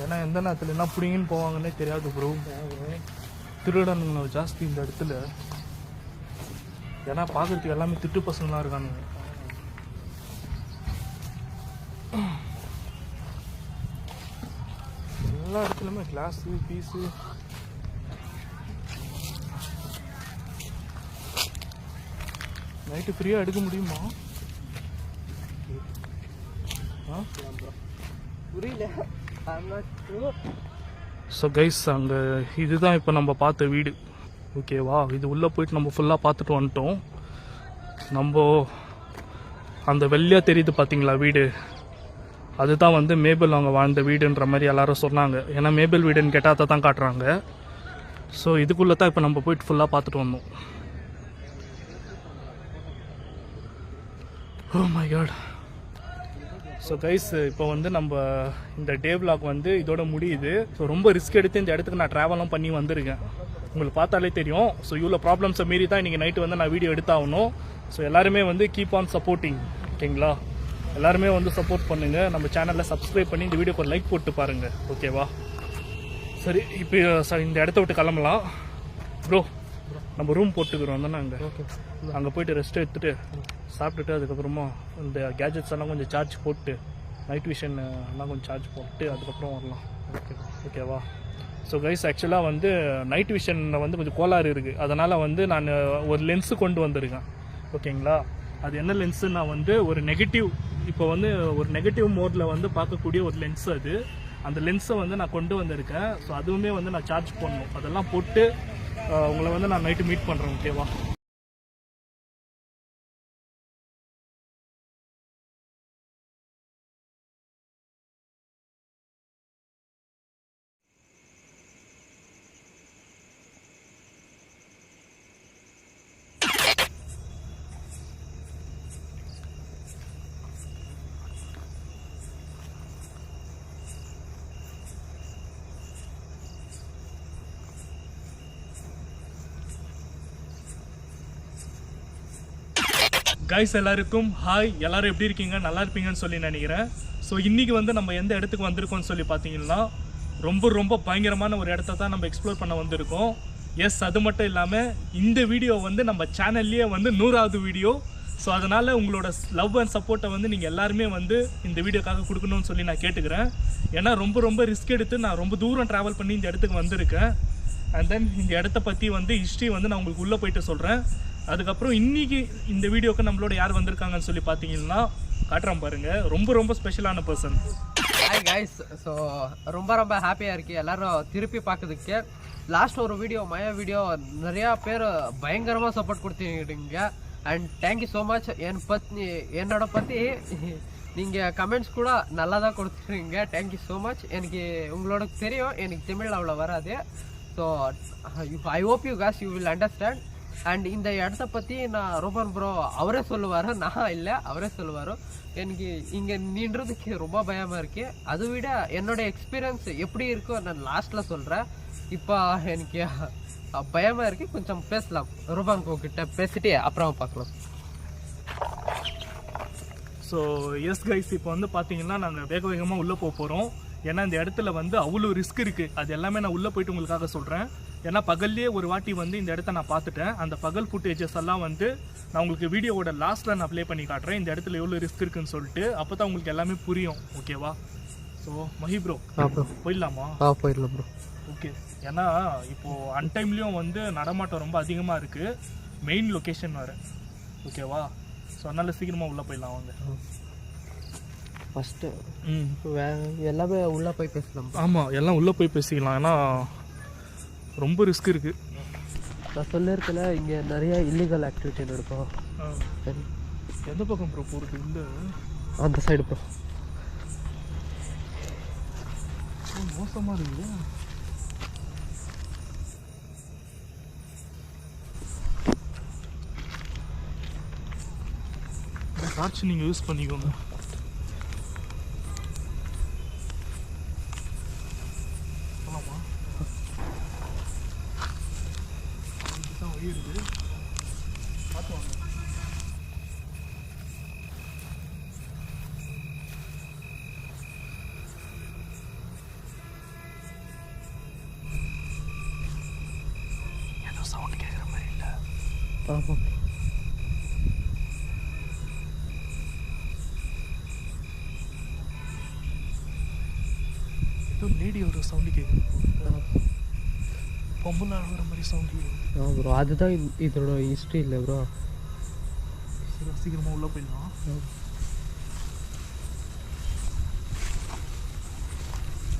ஏன்னா எந்த நேரத்தில் என்ன பிடிங்கன்னு போவாங்கன்னே தெரியாது ப்ரோ. திருடனுங்க ஜாஸ்தி இந்த இடத்துல. ஏன்னா பார்க்கறதுக்கு எல்லாமே திட்டு பசங்களாம் இருக்கானுங்க. எல்லா இடத்துலையுமே கிளாஸு பீஸு. நைட்டு ஃப்ரீயாக எடுக்க முடியுமா? புரியல. ஸோ கைஸ், அங்கே இதுதான் இப்போ நம்ம பார்த்த வீடு. ஓகேவா? இது உள்ளே போயிட்டு நம்ம ஃபுல்லாக பார்த்துட்டு வந்துட்டோம். நம்ம அந்த வெள்ளையாக தெரியுது பார்த்தீங்களா வீடு, அதுதான் வந்து மேபல் அவங்க வாழ்ந்த வீடுன்ற மாதிரி எல்லாரும் சொன்னாங்க. ஏன்னா மேபல் வீடுன்னு கேட்டால் அதை தான் காட்டுறாங்க. ஸோ இதுக்குள்ளே தான் இப்போ நம்ம போயிட்டு ஃபுல்லாக பார்த்துட்டு வந்தோம். Oh my god. So guys, இப்போ வந்து நம்ம இந்த டே vlog வந்து இதோட முடியுது. ஸோ ரொம்ப ரிஸ்க் எடுத்து இந்த இடத்துக்கு நான் ட்ராவலும் பண்ணி வந்திருக்கேன். உங்களுக்கு பார்த்தாலே தெரியும். ஸோ இவ்வளோ ப்ராப்ளம்ஸை மீறி தான் இன்றைக்கி நைட்டு வந்து நான் வீடியோ எடுத்தாகணும். ஸோ எல்லாருமே வந்து கீப் ஆன் சப்போர்ட்டிங். ஓகேங்களா? எல்லாருமே வந்து சப்போர்ட் பண்ணுங்கள். நம்ம சேனலில் சப்ஸ்கிரைப் பண்ணி இந்த வீடியோக்கு ஒரு லைக் போட்டு பாருங்கள். ஓகேவா? சரி, இப்போ இந்த இடத்த விட்டு கிளம்பலாம். ப்ரோ நம்ம ரூம் போட்டுக்கிறோம் தானே அங்கே. ஓகே, அங்கே போய்ட்டு ரெஸ்ட் எடுத்துகிட்டு சாப்பிட்டுட்டு அதுக்கப்புறமா இந்த கேஜெட்ஸ் எல்லாம் கொஞ்சம் சார்ஜ் போட்டு நைட் விஷன் எல்லாம் கொஞ்சம் சார்ஜ் போட்டு அதுக்கப்புறம் வரலாம். ஓகே ஓகேவா? ஸோ கைஸ், ஆக்சுவலாக வந்து நைட் விஷனில் வந்து கொஞ்சம் கோளாறு இருக்குது. அதனால் வந்து நான் ஒரு லென்ஸு கொண்டு வந்திருக்கேன். ஓகேங்களா? அது என்ன லென்ஸு, நான் வந்து ஒரு நெகட்டிவ், இப்போ வந்து ஒரு நெகட்டிவ் மோடில் வந்து பார்க்கக்கூடிய ஒரு லென்ஸ் அது. அந்த லென்ஸை வந்து நான் கொண்டு வந்திருக்கேன். ஸோ அதுவுமே வந்து நான் சார்ஜ் பண்ணணும். அதெல்லாம் போட்டு உங்களை வந்து நான் நைட்டு மீட் பண்ணுறேன். ஓகேவா? கைஸ், எல்லாருக்கும் ஹாய். எல்லோரும் எப்படி இருக்கீங்க? நல்லா இருப்பீங்கன்னு சொல்லி நினைக்கிறேன். ஸோ இன்றைக்கி வந்து நம்ம எந்த இடத்துக்கு வந்திருக்கோம்னு சொல்லி பார்த்தீங்கன்னா, ரொம்ப ரொம்ப பயங்கரமான ஒரு இடத்த தான் நம்ம எக்ஸ்ப்ளோர் பண்ண வந்திருக்கோம். எஸ், அது மட்டும் இல்லாமல் இந்த வீடியோ வந்து நம்ம சேனல்லையே வந்து 100வது வீடியோ. ஸோ அதனால் உங்களோட லவ் அண்ட் சப்போர்ட்டை வந்து நீங்கள் எல்லாருமே வந்து இந்த வீடியோக்காக கொடுக்கணும்னு சொல்லி நான் கேட்டுக்கிறேன். ஏன்னா ரொம்ப ரொம்ப ரிஸ்க் எடுத்து நான் ரொம்ப தூரம் ட்ராவல் பண்ணி இந்த இடத்துக்கு வந்திருக்கேன். அண்ட் தென் இந்த இடத்த பற்றி வந்து ஹிஸ்ட்ரி வந்து நான் உங்களுக்கு உள்ளே போயிட்டு சொல்கிறேன். அதுக்கப்புறம் இன்றைக்கி இந்த வீடியோக்கு நம்மளோட யார் வந்திருக்காங்கன்னு சொல்லி பார்த்தீங்கன்னா காட்டுறேன் பாருங்கள். ரொம்ப ரொம்ப ஸ்பெஷலான பர்சன். Hi guys. ஸோ ரொம்ப ரொம்ப ஹாப்பியாக இருக்குது எல்லாரும் திருப்பி பார்க்கறதுக்கு. லாஸ்ட் ஒரு வீடியோ மயா வீடியோ நிறையா பேர் பயங்கரமாக சப்போர்ட் கொடுத்துருக்கீங்க. And thank you so much. என்னோட பற்றி நீங்கள் கமெண்ட்ஸ் கூட நல்லா தான் கொடுத்துருக்கீங்க. Thank you so much. எனக்கு உங்களோட தெரியும் எனக்கு தமிழ் அவ்வளோ வராது. So I hope you guys you will understand. And இந்த இடத்த பற்றி நான் ரூபன் ப்ரோ அவரே சொல்லுவார், நான் இல்லை அவரே சொல்லுவார். எனக்கு இங்கே நின்றதுக்கு ரொம்ப பயமாக இருக்கு. அதை விட என்னோட எக்ஸ்பீரியன்ஸ் எப்படி இருக்கோ நான் லாஸ்ட்டில் சொல்கிறேன். இப்போ எனக்கு பயமாக இருக்கு. கொஞ்சம் பேசலாம், ரூபன் ப்ரோ கிட்ட பேசிட்டு அப்புறம் பார்க்கலாம். ஸோ எஸ் கைஸ், இப்போ வந்து பார்த்தீங்கன்னா நாங்கள் வேக வேகமாக உள்ளே போக போகிறோம். ஏன்னா இந்த இடத்துல வந்து அவ்வளோ ரிஸ்க் இருக்குது. அது எல்லாமே நான் உள்ளே போயிட்டு உங்களுக்காக சொல்கிறேன். ஏன்னா பகல்லே ஒரு வாட்டி வந்து இந்த இடத்த நான் பார்த்துட்டேன். அந்த பகல் ஃபுட்டேஜஸ் எல்லாம் வந்து நான் உங்களுக்கு வீடியோவோட லாஸ்ட்டில் நான் ப்ளே பண்ணி காட்டுறேன். இந்த இடத்துல எவ்வளோ ரிஸ்க் இருக்குன்னு சொல்லிட்டு அப்போ தான் உங்களுக்கு எல்லாமே புரியும். ஓகேவா? ஸோ மஹி ப்ரோ போயிடலாமா? போயிடலாம் ப்ரோ. ஓகே. ஏன்னா இப்போது அன்டைம்லேயும் வந்து நடமாட்டம் ரொம்ப அதிகமாக இருக்குது. மெயின் லொக்கேஷன் வேறு. ஓகேவா? ஸோ அதனால் சீக்கிரமாக உள்ளே போயிடலாம் வாங்க. ஃபஸ்ட்டு எல்லாமே உள்ளே போய் பேசலாம். ஆமாம், எல்லாம் உள்ளே போய் பேசிக்கலாம். ஏன்னா ரொம்ப ரிஸ்க் இருக்குது. நான் சொல்லியிருக்கல இங்கே நிறைய இல்லீகல் ஆக்டிவிட்டி நடக்கும். சரி, எந்த பக்கம் ப்ரோ போகிறது? இந்த அந்த சைடு ப்ரோ. மோசமாக இருக்குது. டார்ச் நீங்கள் யூஸ் பண்ணிக்கோங்க. இருக்குது, பார்த்து வாங்க. ஏதோ சவுண்ட் கேட்குற மாதிரி இல்லை. ஆமாம், ஏதோ லேடியோட சவுண்டு கேட்குது. பொம்பளை அழுகிற மாதிரி சவுண்ட் கேட்குது. ப்ரோ அதுதான் இதோட ஹிஸ்ட்ரி இல்லை ப்ரோ. சீக்கிரமாக உள்ளே போயிடலாம்.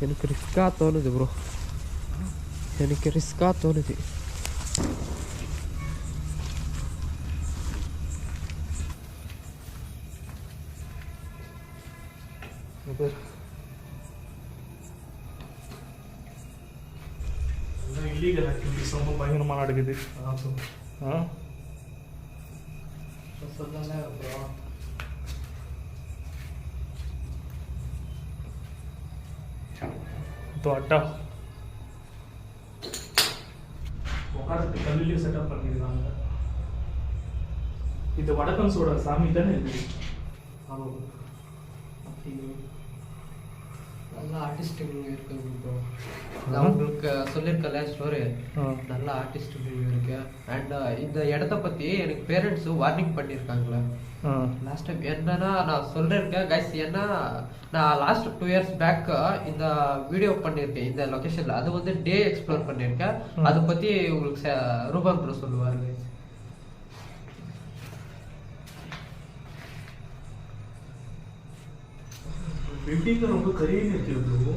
எனக்கு ரிஸ்க்காக தோணுது ப்ரோ, எனக்கு ரிஸ்க்காக தோணுது. இல்லீகல் ஆக்டிவிட்டிஸ் ரொம்ப பயங்கரமாக நடக்குது. சொல்லல ப்ரோ. तो अट्टा உட்காரத்துக்கு கல்லுலேயே செட்டப் பண்ணியிருக்காங்க. இது வடக்கன்ஸோட சாமி தானே இது? ஆமாம். அப்படி நல்லா ஆர்டிஸ்டிக் இருக்குது ப்ரோ. நான் உங்களுக்கு சொல்லியிருக்கல ஸ்டோரி, நல்ல ஆர்டிஸ்டிக் இருக்கு. அண்ட் இந்த இடத்த பற்றி எனக்கு பேரண்ட்ஸ் வார்னிங் பண்ணியிருக்காங்களே லாஸ்ட் டைம். என்னன்னா நான் சொல்லியிருக்கேன் கைஸ், ஏன்னா நான் லாஸ்ட் 2 years பேக் இந்த வீடியோ பண்ணியிருக்கேன் இந்த லொக்கேஷனில். அது வந்து டே எக்ஸ்ப்ளோர் பண்ணியிருக்கேன். அதை பற்றி உங்களுக்கு ரூபன் ப்ரோ சொல்லுவார் கைஸ். பில்டிங் ரொம்ப கரியின்னு இருக்கு ப்ரோ.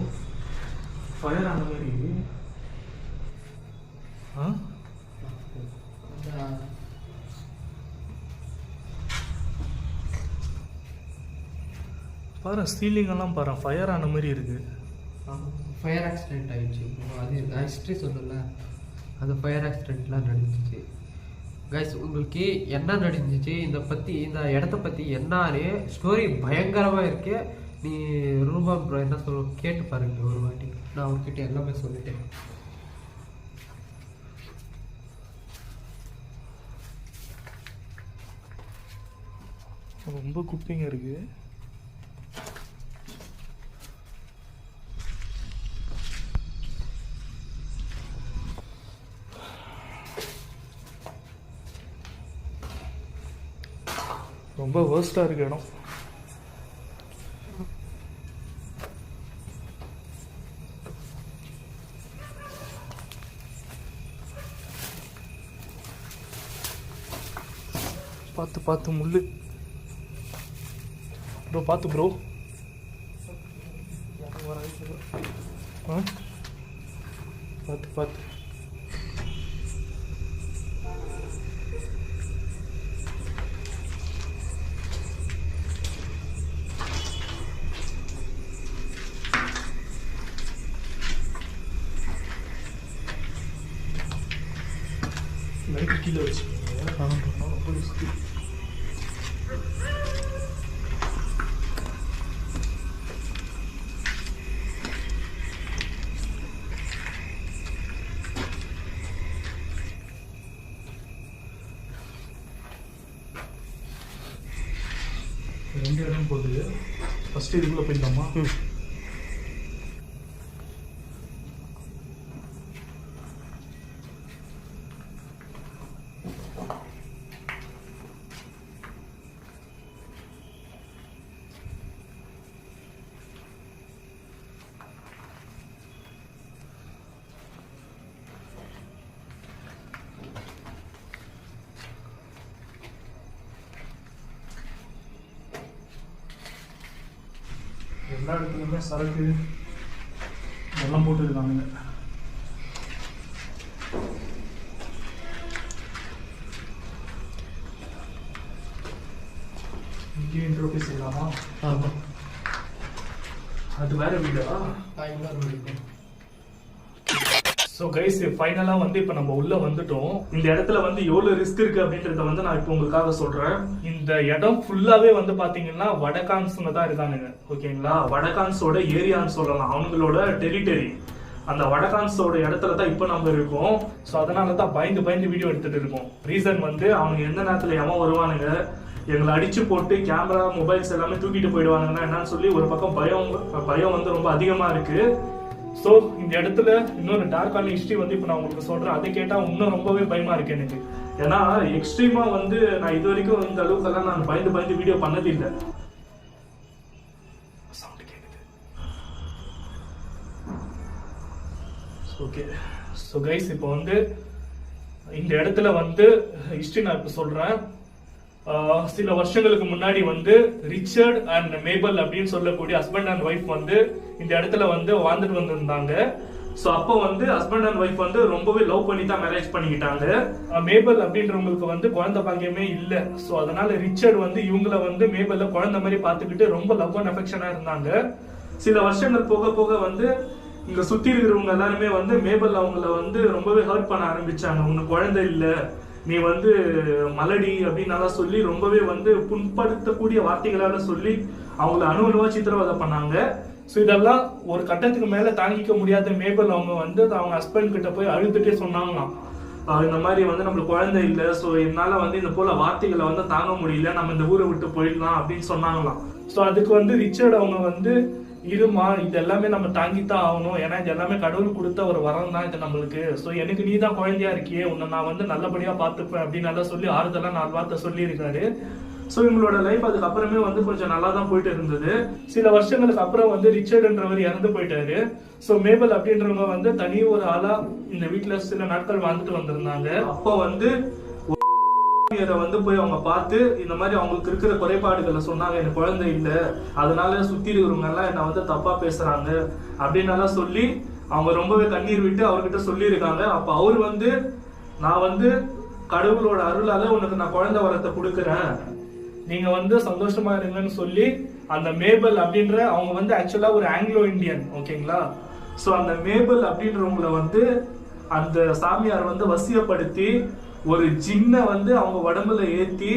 ஃபயர் ஆன மாதிரி. பாரு சீலிங் எல்லாம் பாரு ஃபயர் ஆன மாதிரி இருக்கு. ஃபயர் ஆக்சிடென்ட் ஆயிடுச்சு. அது ஹிஸ்ட்ரி சொல்லல, அது ஃபயர் ஆக்சிடென்ட்லாம் நடந்துச்சு கைஸ். உங்களுக்கு என்ன நடந்துச்சு இந்த பற்றி, இந்த இடத்த பற்றி என்னன்னு ஸ்டோரி பயங்கரமாக இருக்கு. நீ ரூபன் ப்ரோ என்ன சொல்ல கேட்டு பாருங்க ஒரு வாட்டி. நான் அவர்கிட்ட எல்லாமே சொல்லிட்டேன். ரொம்ப குப்பைங்க இருக்கு. ரொம்ப வேர்ஸ்டா இருக்கு இடம். பார்த்து பார்த்து முள்ளு ப்ரோ, பார்த்து ப்ரோ. பார்த்து பார்த்து. லைட் கீழே வச்சுக்கோங்க. ரொம்ப ரிஸ்க். ரெண்டு இடம் போகுது. ஃபர்ஸ்ட் இதுக்குள்ள போயிடலாமா? எல்லா இடத்துலையுமே சரக்கு எல்லாம் போட்டுருக்காங்க. இங்கே இன்ட்ரோபேஸ் இல்லாமா? ஆமாம். அது வேற வீடா? இன்னொரு வீடு. ஸோ கைஸ் ஃபைனலாக வந்து இப்போ நம்ம உள்ள வந்துட்டோம். இந்த இடத்துல வந்து எவ்வளோ ரிஸ்க் இருக்கு அப்படின்றத வந்து நான் இப்போ உங்களுக்காக சொல்றேன். இந்த இடம் ஃபுல்லாவே வந்து பாத்தீங்கன்னா வடகான்ஸ்ங்க தான் இருக்கானுங்க. ஓகேங்களா? வடகான்ஸோட ஏரியான்னு சொல்லலாம், அவங்களோட டெரிட்டரி. அந்த வடகான்ஸோட இடத்துல தான் இப்போ நம்ம இருக்கோம். ஸோ அதனால தான் பயந்து வீடியோ எடுத்துட்டு இருக்கோம். ரீசன் வந்து அவனுங்க எந்த நேரத்தில் எவன் வருவானுங்க, எங்களை அடிச்சு போட்டு கேமரா மொபைல்ஸ் எல்லாமே தூக்கிட்டு போயிடுவானுங்கன்னா என்னன்னு சொல்லி ஒரு பக்கம் பயம் வந்து ரொம்ப அதிகமா இருக்கு. ஸோ இந்த இடத்துல இன்னொரு டார்க்கான ஹிஸ்டரி வந்து இப்போ நான் உங்களுக்கு சொல்றேன். அதை கேட்டா இன்னும் ரொம்பவே பயமா இருக்கு எனக்கு. ஏன்னா எக்ஸ்ட்ரீமா வந்து நான் இது வரைக்கும் இந்த அளவுக்கு எல்லாம் நான் பயந்து வீடியோ பண்ணது இல்லை. ஓகே. ஸோ கைஸ் இப்போ வந்து இந்த இடத்துல வந்து ஹிஸ்டரி நான் இப்போ சொல்றேன். சில வருஷங்களுக்கு முன்னாடி வந்து ரிச்சர்ட் அண்ட் மேபல் அப்படின்னு சொல்லக்கூடிய ஹஸ்பண்ட் அண்ட் ஒய்ஃப் வந்து இந்த இடத்துல வந்து வாழ்ந்துட்டு வந்திருந்தாங்க. ஸோ அப்போ வந்து ஹஸ்பண்ட் அண்ட் ஒய்ஃப் வந்து ரொம்பவே லவ் பண்ணி தான் மேரேஜ் பண்ணிக்கிட்டாங்க. மேபல் அப்படின்றவங்களுக்கு வந்து குழந்தை பாக்கியமே இல்லை. ஸோ அதனால ரிச்சர்ட் வந்து இவங்கள வந்து மேபல்ல குழந்தை மாதிரி பார்த்துக்கிட்டு ரொம்ப லவ் அண்ட் அஃபெக்ஷனா இருந்தாங்க. சில வருஷங்கள் போக போக வந்து இங்க சுத்தி இருக்கிறவங்க எல்லாருமே வந்து மேபல் அவங்கள வந்து ரொம்பவே ஹர்ட் பண்ண ஆரம்பிச்சாங்க. உனக்கு குழந்தை இல்லை, நீ வந்து மலடி அப்படின்னு சொல்லி ரொம்பவே வந்து புண்படுத்தக்கூடிய வார்த்தைகளால சொல்லி அவங்கள அணுவா சித்திரவதை பண்ணாங்க. ஸோ இதெல்லாம் ஒரு கட்டத்துக்கு மேல தாங்கிக்க முடியாத மேபல் அவங்க வந்து அவங்க ஹஸ்பண்ட் கிட்ட போய் அழுதுட்டே சொன்னாங்களாம், இந்த மாதிரி வந்து நம்மளுக்கு குழந்தை இல்லை, ஸோ என்னால வந்து இந்த போல வார்த்தைகளை வந்து தாங்க முடியல, நம்ம இந்த ஊரை விட்டு போயிடலாம் அப்படின்னு சொன்னாங்களாம். ஸோ அதுக்கு வந்து ரிச்சர்ட் அவங்க வந்து இருமா, இது எல்லாமே நம்ம தாங்கித்தான் ஆகணும், ஏன்னா இது எல்லாமே கடவுள் கொடுத்த ஒரு வரம் தான் இது நம்மளுக்கு. ஸோ எனக்கு நீ தான் குழந்தையா இருக்கியே, உன்னை நான் வந்து நல்லபடியா பார்த்துப்பேன் அப்படின்னு சொல்லி ஆறுதலா 4 வார்த்தை சொல்லி இருக்காரு. ஸோ இவங்களோட லைஃப் அதுக்கப்புறமே வந்து கொஞ்சம் நல்லா தான் போயிட்டு இருந்தது. சில வருஷங்களுக்கு அப்புறம் வந்து ரிச்சர்ட்ன்றவர் இறந்து போயிட்டாரு. ஸோ மேபல் அப்படின்றவங்க வந்து தனி ஒரு ஆளா இந்த வீட்டுல சில நாட்கள் வாழ்ந்துட்டு வந்திருந்தாங்க. அப்போ வந்து வந்து போய் அவங்க பார்த்து இந்த மாதிரி அவங்களுக்கு இருக்கிற குறைபாடுகளை சொன்னாங்க. எனக்கு குழந்தை இல்லை, அதனால சுத்தி இருக்கிறவங்க எல்லாம் என்ன வந்து தப்பா பேசுறாங்க அப்படின்னு சொல்லி அவங்க ரொம்பவே கண்ணீர் விட்டு அவர்கிட்ட சொல்லி இருக்காங்க. அப்ப அவர் வந்து நான் வந்து கடவுளோட அருளால உனக்கு நான் குழந்தை வரத்தை கொடுக்குறேன், நீங்க வந்து சந்தோஷமா இருங்கன்னு சொல்லி அந்த மேபல் அப்படின்ற அவங்க வந்து ஆக்சுவலா ஒரு ஆங்கிலோ இந்தியன். ஓகேங்களா? சோ அந்த மேபல் அப்படின்றவங்கள வந்து அந்த சாமியார் வந்து வசியப்படுத்தி ஒரு ஜின்ன வந்து அவங்க உடம்புல ஏத்தி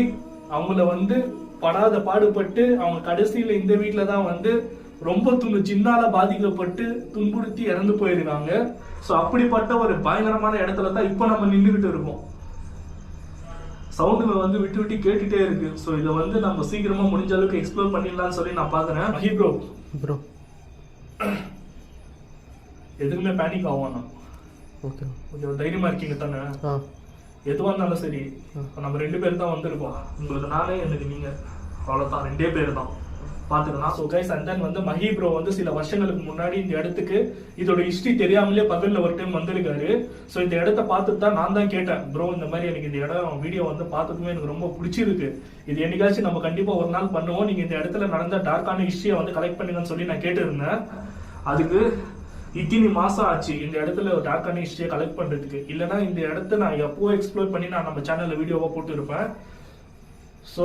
அவங்கள வந்து படாத பாடுபட்டு அவங்க கடைசியில இந்த வீட்டுல தான் வந்து ரொம்ப ஜின்னால பாதிக்கப்பட்டு துன்புறுத்தி இறந்து போயிருக்காங்க. சோ அப்படிப்பட்ட ஒரு பயங்கரமான இடத்துல தான் இப்ப நம்ம நின்றுகிட்டு இருக்கோம். சவுண்டுங்க வந்து விட்டு விட்டு கேட்டுட்டே இருக்கு. சோ இதை வந்து நம்ம சீக்கிரமா முடிஞ்ச அளவுக்கு எக்ஸ்ப்ளோர் பண்ணிடலாம்னு சொல்லி நான் பாக்குறேன். மஹி ப்ரோ எதுக்குமே பேனிக் ஆகும். ஓகே கொஞ்சம் தைரியமா இருக்கீங்க தானே? எதுவா இருந்தாலும் சரி, நம்ம 2 பேர் தான் வந்திருக்கோம். உங்களுக்கு நானே, எனக்கு நீங்க, அவ்வளவுதான், 2 பேர் தான் பாத்துக்கலாம். ஸோ கைஸ் அண்ட் தென் வந்து மஹி ப்ரோ வந்து சில வருஷங்களுக்கு முன்னாடி இந்த இடத்துக்கு இதோட ஹிஸ்டரி தெரியாமலே பகல்ல ஒரு டைம் வந்திருக்காரு. ஸோ இந்த இடத்த பார்த்துட்டு தான் நான் தான் கேட்டேன், ப்ரோ இந்த மாதிரி எனக்கு இந்த இடம் வீடியோ வந்து பார்த்துக்குமே எனக்கு ரொம்ப பிடிச்சிருக்கு, இது என்னைக்காச்சும் நம்ம கண்டிப்பா ஒரு நாள் பண்ணுவோம், நீங்க இந்த இடத்துல நடந்த டார்க்கான ஹிஸ்டரியை வந்து கலெக்ட் பண்ணுங்கன்னு சொல்லி நான் கேட்டிருந்தேன். அதுக்கு இத்தனை மாசம் ஆச்சு இந்த இடத்துல ஒரு டார்க்கான ஹிஸ்டரியை கலெக்ட் பண்றதுக்கு. இல்லைன்னா இந்த இடத்த நான் எப்போ எக்ஸ்ப்ளோர் பண்ணி நான் நம்ம சேனல்ல வீடியோவா போட்டு இருப்பேன். ஸோ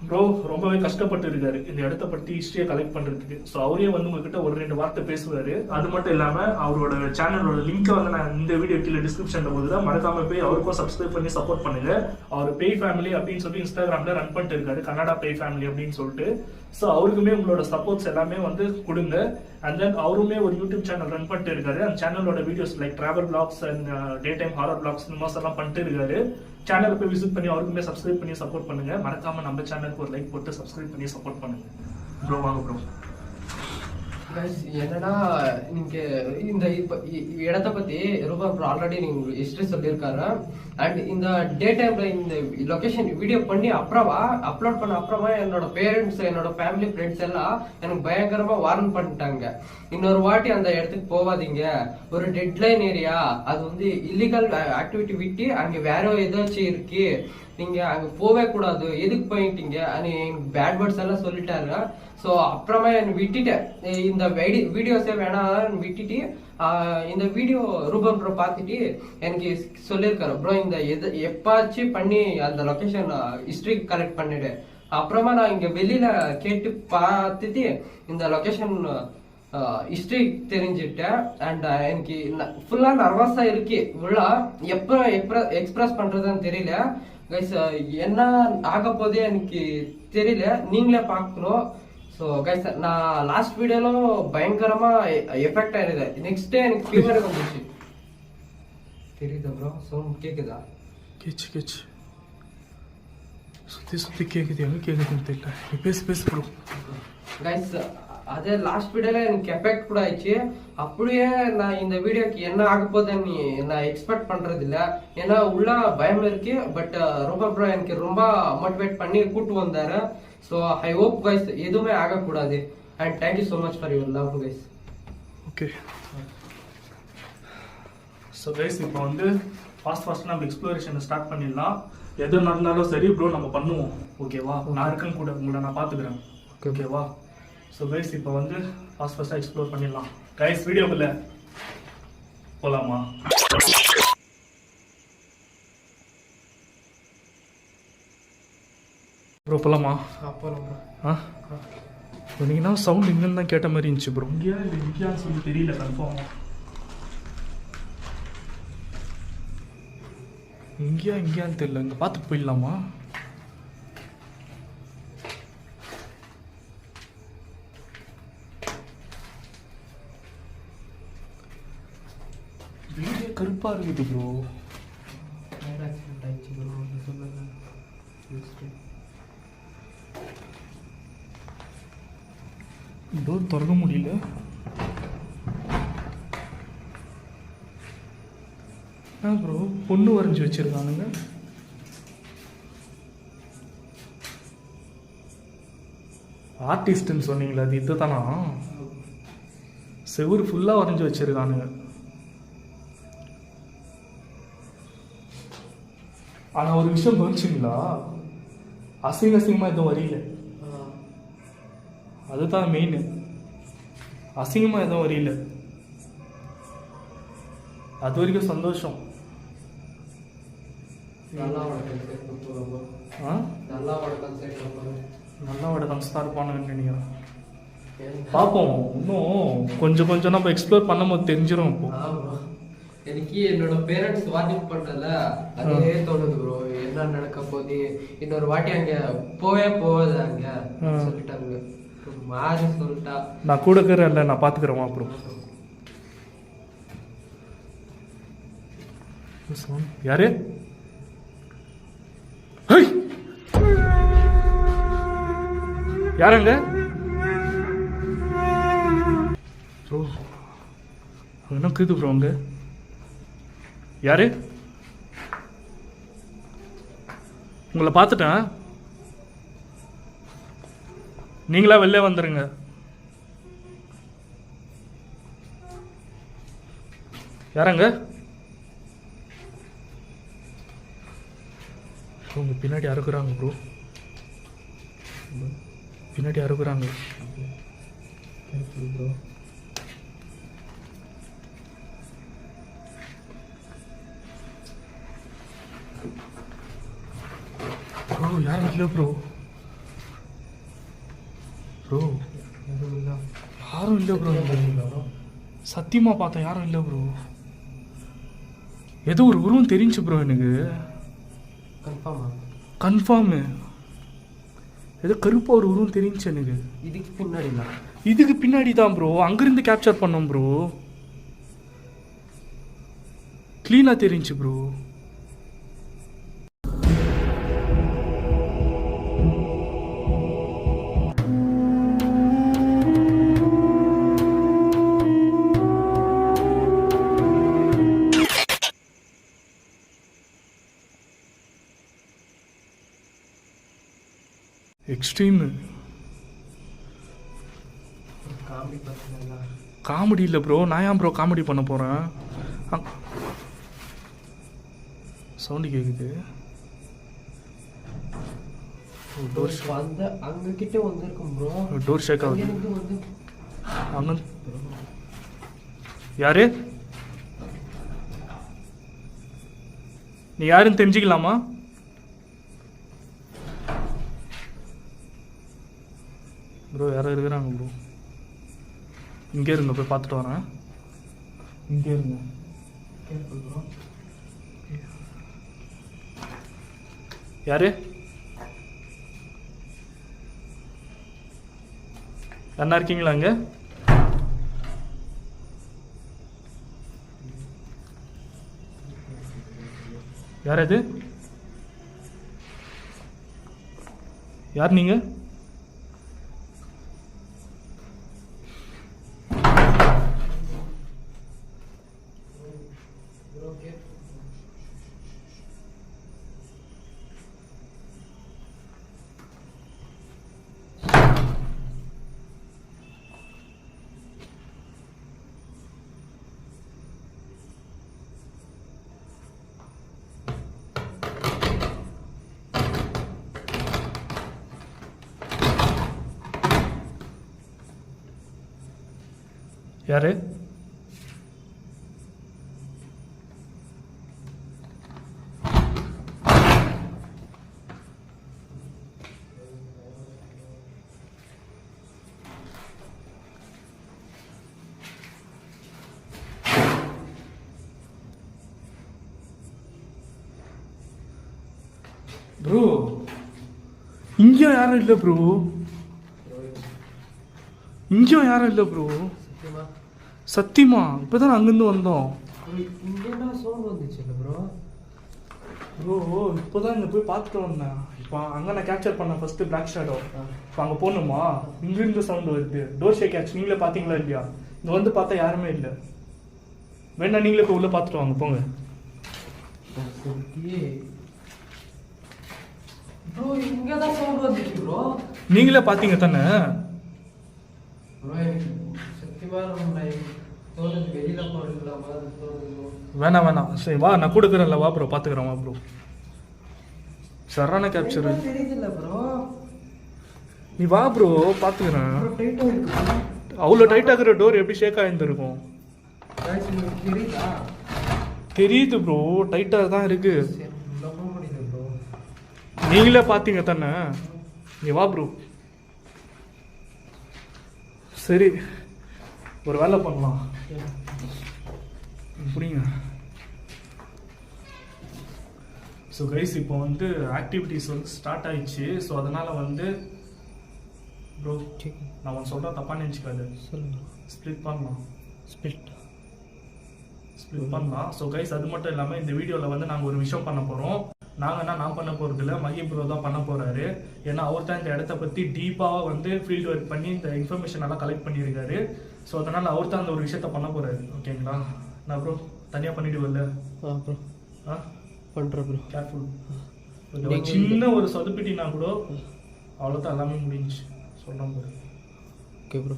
ப்ரோ ரொம்பவே கஷ்டப்பட்டு இருக்காரு இந்த இடத்த பத்தி ஹிஸ்டரியை கலெக்ட் பண்றதுக்கு. ஸோ அவரே வந்து உங்ககிட்ட ஒரு 2 வார்த்தை பேசுவாரு. அது மட்டும் இல்லாம அவரோட சேனலோட லிங்கை வந்து நான் இந்த வீடியோ கீழே டிஸ்கிரிப்ஷன்ல போதுல மறக்காம போய் அவருக்கும் சப்ஸ்கிரைப் பண்ணி சப்போர்ட் பண்ணுங்க. அவர் பேய் ஃபேமிலி அப்படின்னு சொல்லி இன்ஸ்டாகிராம்ல ரன் பண்ணிட்டு இருக்காரு, கன்னடா பேய் ஃபேமிலி அப்படின்னு சொல்லிட்டு. ஸோ அவருக்குமே உங்களோட சப்போர்ட்ஸ் எல்லாமே வந்து கொடுங்க. அண்ட் தென் அவருமே ஒரு யூடியூப் சேனல் ரன் பண்ணிட்டு இருக்காரு. அந்த சேனலோட videos like travel vlogs and day time horror vlogs இந்த மாதிரி எல்லாம் பண்ணிட்டு இருக்காரு. சேனலை போய் விசிட் பண்ணி அவருக்குமே சப்ஸ்கிரைப் பண்ணி சப்போர்ட் பண்ணுங்க. மறக்காம நம்ம சேனலுக்கு ஒரு லைக் போட்டு சப்ஸ்கிரைப் பண்ணி சப்போர்ட் பண்ணுங்க. ப்ரோ வாங்க ப்ரோ. என்னன்னா நீங்க இந்த இடத்த பத்தி ரொம்ப ஆல்ரெடி நீங்க ஹிஸ்டரி சொல்லியிருக்காரு. அண்ட் இந்த டே டைம்ல இந்த லொகேஷன் வீடியோ பண்ணி அப்லோட் பண்ண அப்புறமா என்னோட பேரண்ட்ஸ் என்னோட ஃபேமிலி ஃப்ரெண்ட்ஸ் எல்லாம் எனக்கு பயங்கரமா வார்ன் பண்ணிட்டாங்க. இன்னொரு வாட்டி அந்த இடத்துக்கு போவாதீங்க, ஒரு டெட்லைன் ஏரியா, அது வந்து இல்லீகல் ஆக்டிவிட்டி விட்டு அங்க வேற ஏதாச்சும் இருக்கு, நீங்க அங்க போவே கூடாது, எதுக்கு போயிட்டீங்க பேட் வேர்ட்ஸ் எல்லாம் சொல்லிட்டாரு. சோ அப்புறமா விட்டுட்டேன், இந்த வீடியோஸே வேணாம் விட்டுட்டு இந்த வீடியோ ரூபம் ப்ரோ பார்த்துட்டு எனக்கு சொல்லியிருக்காரு, ப்ரோ இந்த எப்பாச்சும் பண்ணி அந்த லொகேஷன் ஹிஸ்டரி கலெக்ட் பண்ணிடு. அப்புறமா நான் இங்க வெளியில கேட்டு பார்த்துட்டு இந்த லொகேஷன் ஹிஸ்டரி தெரிஞ்சுட்டேன். அண்ட் எனக்கு ஃபுல்லா நர்வஸா இருக்கு, ஃபுல்லா எப்ப எக்ஸ்பிரஸ் பண்றதுன்னு தெரியல கைஸ். என்ன ஆக போதே எனக்கு தெரியல, நீங்களே பார்க்கணும். ஸோ கைஸ் நான் லாஸ்ட் வீடியோல பயங்கரமா எஃபெக்ட் ஆயிருது. நெக்ஸ்ட் டே எனக்கு ஃபீவர் வந்துச்சு. தெரியுதா ப்ரோ? சவுண்ட் கேக்குதா? கேச்சு சுத்தி கேக்குது, எங்க கேக்குதுன்னு தெரியல. நீ பேசு ப்ரோ. கைஸ் அதே லாஸ்ட் வீடியோல எனக்கு எஃபெக்ட் கூட ஆயிடுச்சு. அப்படியே நான் இந்த வீடியோக்கு என்ன ஆக போகுதுன்னு நான் எக்ஸ்பெக்ட் பண்றது இல்ல, ஏன்னா உள்ள பயம் இருக்கு. பட் ரொம்ப ப்ரோ எனக்கு ரொம்ப மோட்டிவேட் பண்ணி கூட்டு வந்தாரு. ஸோ ஐ ஹோப் கைஸ் எதுவுமே ஆகக்கூடாது. And thank you so much for your love guys. Okay so guys இப்போ வந்து ஃபாஸ்ட் நம்ம எக்ஸ்ப்ளோரேஷனை ஸ்டார்ட் பண்ணிடலாம். எது நடந்தாலும் சரி ப்ரோ நம்ம பண்ணுவோம், ஓகேவா? நான் இருக்கேன் கூட, உங்களை நான் பார்த்துக்கிறேன், ஓகேவா? ஸோ கைஸ் இப்போ வந்து ஃபாஸ்ட்டாக எக்ஸ்ப்ளோர் பண்ணிடலாம். கைஸ் வீடியோக்குள்ள போகலாமா? ப்ரோ போகலாமா? சொன்னீங்கன்னா சவுண்ட் இங்கேருந்து தான் கேட்ட மாதிரி இருந்துச்சு ப்ரோ. இங்கேயான்னு சொல்லி தெரியல கன்ஃபார்மாக. இங்கேயான்னு தெரியல, இங்கே பார்த்துட்டு போயிடலாமா? வீடியோ கருப்பா இருக்குது ப்ரோ. டோர் திறக்க முடியல. ப்ரோ பொண்ணு வரைஞ்சி வச்சிருக்கானுங்க. ஆர்டிஸ்ட்னு சொன்னீங்களா? அது இதுதானா? செவுரு ஃபுல்லா வரைஞ்சி வச்சிருக்கானுங்க. ஆனா ஒரு விஷயம் கவனிச்சிங்களா? அசிங்கமா எதுவும் வரையில, அதுதான் மெயின். அசிங்கமா எதுவும் வரையில, அது வரைக்கும் சந்தோஷம். நல்லாவோட கன்ஸ்டா இருப்பானுன்னு நினைக்கிறேன். பார்ப்போம், இன்னும் கொஞ்சம் நம்ம எக்ஸ்ப்ளோர் பண்ணும்போது தெரிஞ்சிடும். இப்போ எனக்கு என்னோட பேரண்ட்ஸ் வார்னிங் பண்றதுல அதே தோணுது ப்ரோ, என்ன நடக்க போகுது, இன்னொரு வாட்டி அங்க போகாது அங்க சொல்லிட்டாங்க. மாறி சொல்லிட்டா நான் கூட இருக்கிறேன், நான் பாத்துக்கிறேன். அப்புறம் யாரு? யாருங்க ப்ரோ? என்ன கேது ப்ரோ? அங்க யாரு? உங்களை பார்த்துட்டேன், நீங்களா வெளில வந்துருங்க. யாரங்க? உங்க பின்னாடி அறுக்குறாங்க ப்ரோ, பின்னாடி அறுக்குறாங்க ப்ரோ. ப்ரோ யாரும் இல்லை ப்ரோ. ப்ரோ யாரும் இல்லை ப்ரோ. சத்தியமா பார்த்தேன், யாரும் இல்லை ப்ரோ. ஏதோ ஒரு உருவம் தெரிஞ்சு ப்ரோ எனக்கு. கன்ஃபார்மு ஏதோ கருப்பா ஒரு உருவம் தெரிஞ்சு எனக்கு. இதுக்கு பின்னாடி தான் ப்ரோ. அங்கிருந்து கேப்சர் பண்ணோம் ப்ரோ. கிளீனா தெரிஞ்சு ப்ரோ. எக்ஸ்ட்ரீம் காமெடி இல்லை ப்ரோ. நான் ஏன் ப்ரோ காமெடி பண்ண போகிறேன்? சவுண்டு கேட்குது. டோர் ஷேக் ஆகுது. அங்க யாரு? நீ யாருன்னு தெரிஞ்சுக்கலாமா? ப்ரோ யாரோ இருக்கிறாங்க ப்ரோ. இங்கே இருங்க, போய் பார்த்துட்டு வரேன். இங்கே இருங்க. யாரு? அண்ணா இருக்கீங்களா அங்கே? யார் அது? யார் நீங்க? யாரு? ப்ரோ இங்க யாரும் இல்லை ப்ரோ. இங்கேயும் யாரும் இல்லை ப்ரோ. சத்தியமா இப்பதான் அங்கிருந்து வந்தோம் ப்ரோ. இப்போதான் இங்க போய் பார்த்துட்டு வந்தேன். இப்போ அங்கே நான் கேப்சர் பண்ணேன் ஃபர்ஸ்ட் பிளாக் ஷேடோ. இப்போ அங்கே போகணுமா? இங்கிருந்து சவுண்ட் வருது. டோர் ஷேக் ஆச்சு. நீங்களே பார்த்தீங்களா இல்லையா? இங்கே வந்து பார்த்தா யாருமே இல்லை. வேணா நீங்களே போய் உள்ள பார்த்துட்டு வாங்க, போங்க. நீங்களே பார்த்தீங்க தானே? வேணாம் வேணாம், சரி வா, நான் கொடுக்குறேன்ல, வா ப்ரோ, பார்த்துக்கிறேன், வா ப்ரோ. சரான கேப்சர். நீ வா ப்ரோ, பார்த்துக்கிறேன். அவ்வளோ டைட் ஆகுற டோர் எப்படி ஷேக் ஆகிருந்துருக்கும்? தெரியுது ப்ரோ, டைட்டாக தான் இருக்கு. நீங்களே பார்த்தீங்க தானே? நீ வா ப்ரோ. சரி, ஒரு வேலை பண்ணலாம். புரியுங்க. ஸோ கைஸ், இப்போ வந்து ஆக்டிவிட்டிஸ் வந்து ஸ்டார்ட் ஆயிடுச்சு. ஸோ அதனால் வந்து ப்ரோ, நான் ஒன்று சொல்கிறேன், தப்பாக நினச்சிக்காது. ஸ்ப்ளிட் பண்ணலாம். ஸ்ப்ளிட் பண்ணலாம். ஸோ கைஸ், அது மட்டும் இல்லாமல் இந்த வீடியோவில் வந்து நாங்கள் ஒரு விஷயம் பண்ண போகிறோம். நான் பண்ண போகிறது இல்லை, மகி ப்ரோ தான் பண்ண போகிறாரு. ஏன்னா அவர் தான் இந்த இடத்த பற்றி டீப்பாக வந்து ஃபீல்டு ஒர்க் பண்ணி இந்த இன்ஃபர்மேஷன் எல்லாம் கலெக்ட் பண்ணியிருக்காரு. ஸோ அதனால் அவர் தான் அந்த ஒரு விஷயத்த பண்ண போகிறாரு. ஓகேங்களா? நான் ப்ரோ தனியாக பண்ணிவிடுவில்ல? ப்ரோ பண்ணுறேன் ப்ரோ, கேர்ஃபுல். சின்ன ஒரு சொதுப்பிட்டினா கூட அவ்வளோதான், எல்லாமே முடிஞ்சு சொல்கிறேன் ப்ரோ. Okay bro.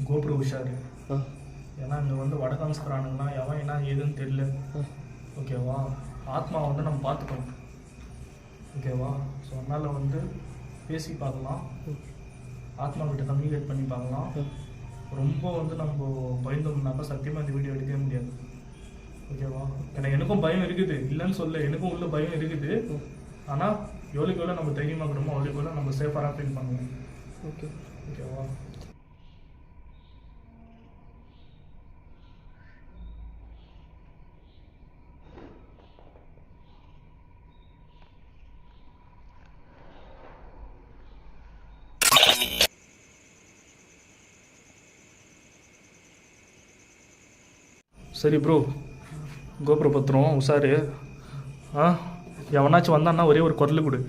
கோப்ரோ உஷாரு. ஏன்னா இங்கே வந்து வடகான்ஸ்கிறானுங்கன்னா எவன் என்ன ஏதுன்னு தெரியல. ஓகேவா? ஆத்மா வந்து நம்ம பார்த்துக்கணும். ஓகேவா? ஸோ அதனால் வந்து பேசி பார்க்கலாம், ஆத்மா கிட்ட கம்யூனிகேட் பண்ணி பார்க்கலாம். ரொம்ப வந்து நம்ம பயந்தோம்னாக்கா சத்தியமாக இந்த வீடியோ எடுக்கவே முடியாது. ஓகேவா? ஏன்னா எனக்கும் பயம் இருக்குது, இல்லைன்னு சொல்ல, எனக்கும் உள்ள பயம் இருக்குது. ஆனால் எவ்வளோக்கு எவ்வளோ நம்ம தைரியமாக இருக்கணுமோ அவ்வளோக்கு எவ்வளோ நம்ம சேஃபாக ஃபீல் பண்ணுவோம். ஓகே ஓகேவா? சரி ப்ரோ, கோபுர பத்திரம் உஷாரு. ஆ, எவனாச்சும் வந்தான்னா ஒரே ஒரு குரல் கொடு.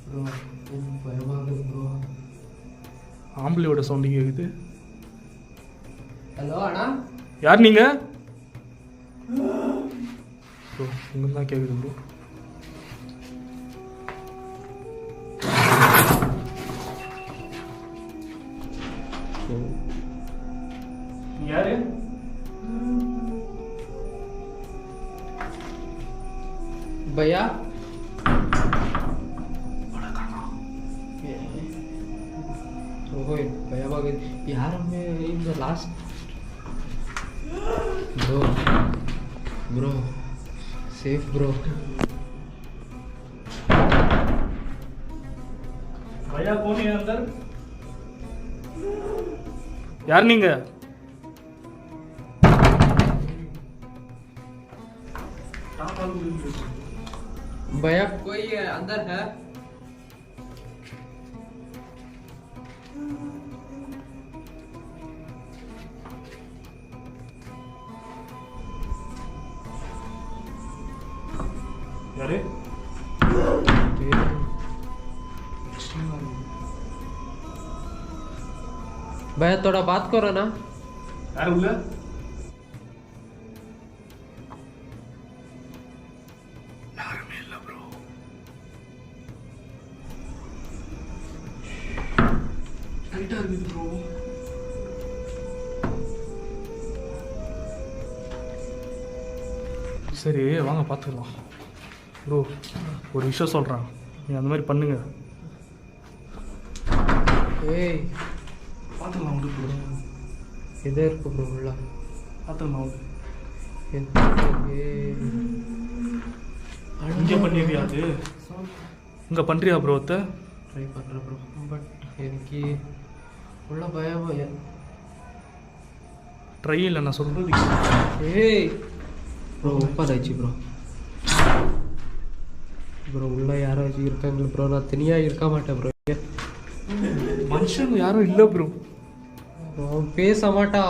ப்ரோ பயமாக ப்ரோ. ஆம்பளையோட சவுண்டு கேட்குது. ஹலோ அண்ணா, யார் நீங்க? ப்ரோ இங்கே தான் கேட்குது ப்ரோ. யாரு? பையா ரோஹித் பயமாக யாருமே இந்த last bro bro safe bro. भैया कौन है अंदर? यार नहीं गया। भैया कोई अंदर है? अरे भैया थोड़ा बात करो ना. यार उल्ला यार मेला ब्रो டைட்டா இருக்குது ப்ரோ. சரி வாங்க பார்த்துக்கலாம் ப்ரோ. ஒரு விஷயம் சொல்கிறேன், நீ அந்த மாதிரி பண்ணுங்க. ஏய் பார்த்துக்கலாம் விடு ப்ரோ. இதே இருக்கு ப்ரோ உள்ள. பார்த்துக்கலாம் விடு. ஏய் இங்கே பண்ணிடுறியா? அது இங்கே பண்ணுறியா ப்ரோ? ட்ரை பண்ணுறேன் ப்ரோ, பட் எனக்கு உள்ள பயம். ட்ரை இல்லை நான் சொல்கிறது. ஏய் ப்ரோ ஓப்பன் ஆயிடுச்சு ப்ரோ. ப்ரோ உள்ள யாராச்சும் இருக்காங்களா ப்ரோ? நான் தனியாக இருக்க மாட்டேன் ப்ரோ. மனுஷங்க யாரும் இல்லை ப்ரோ. அவன் பேச மாட்டா,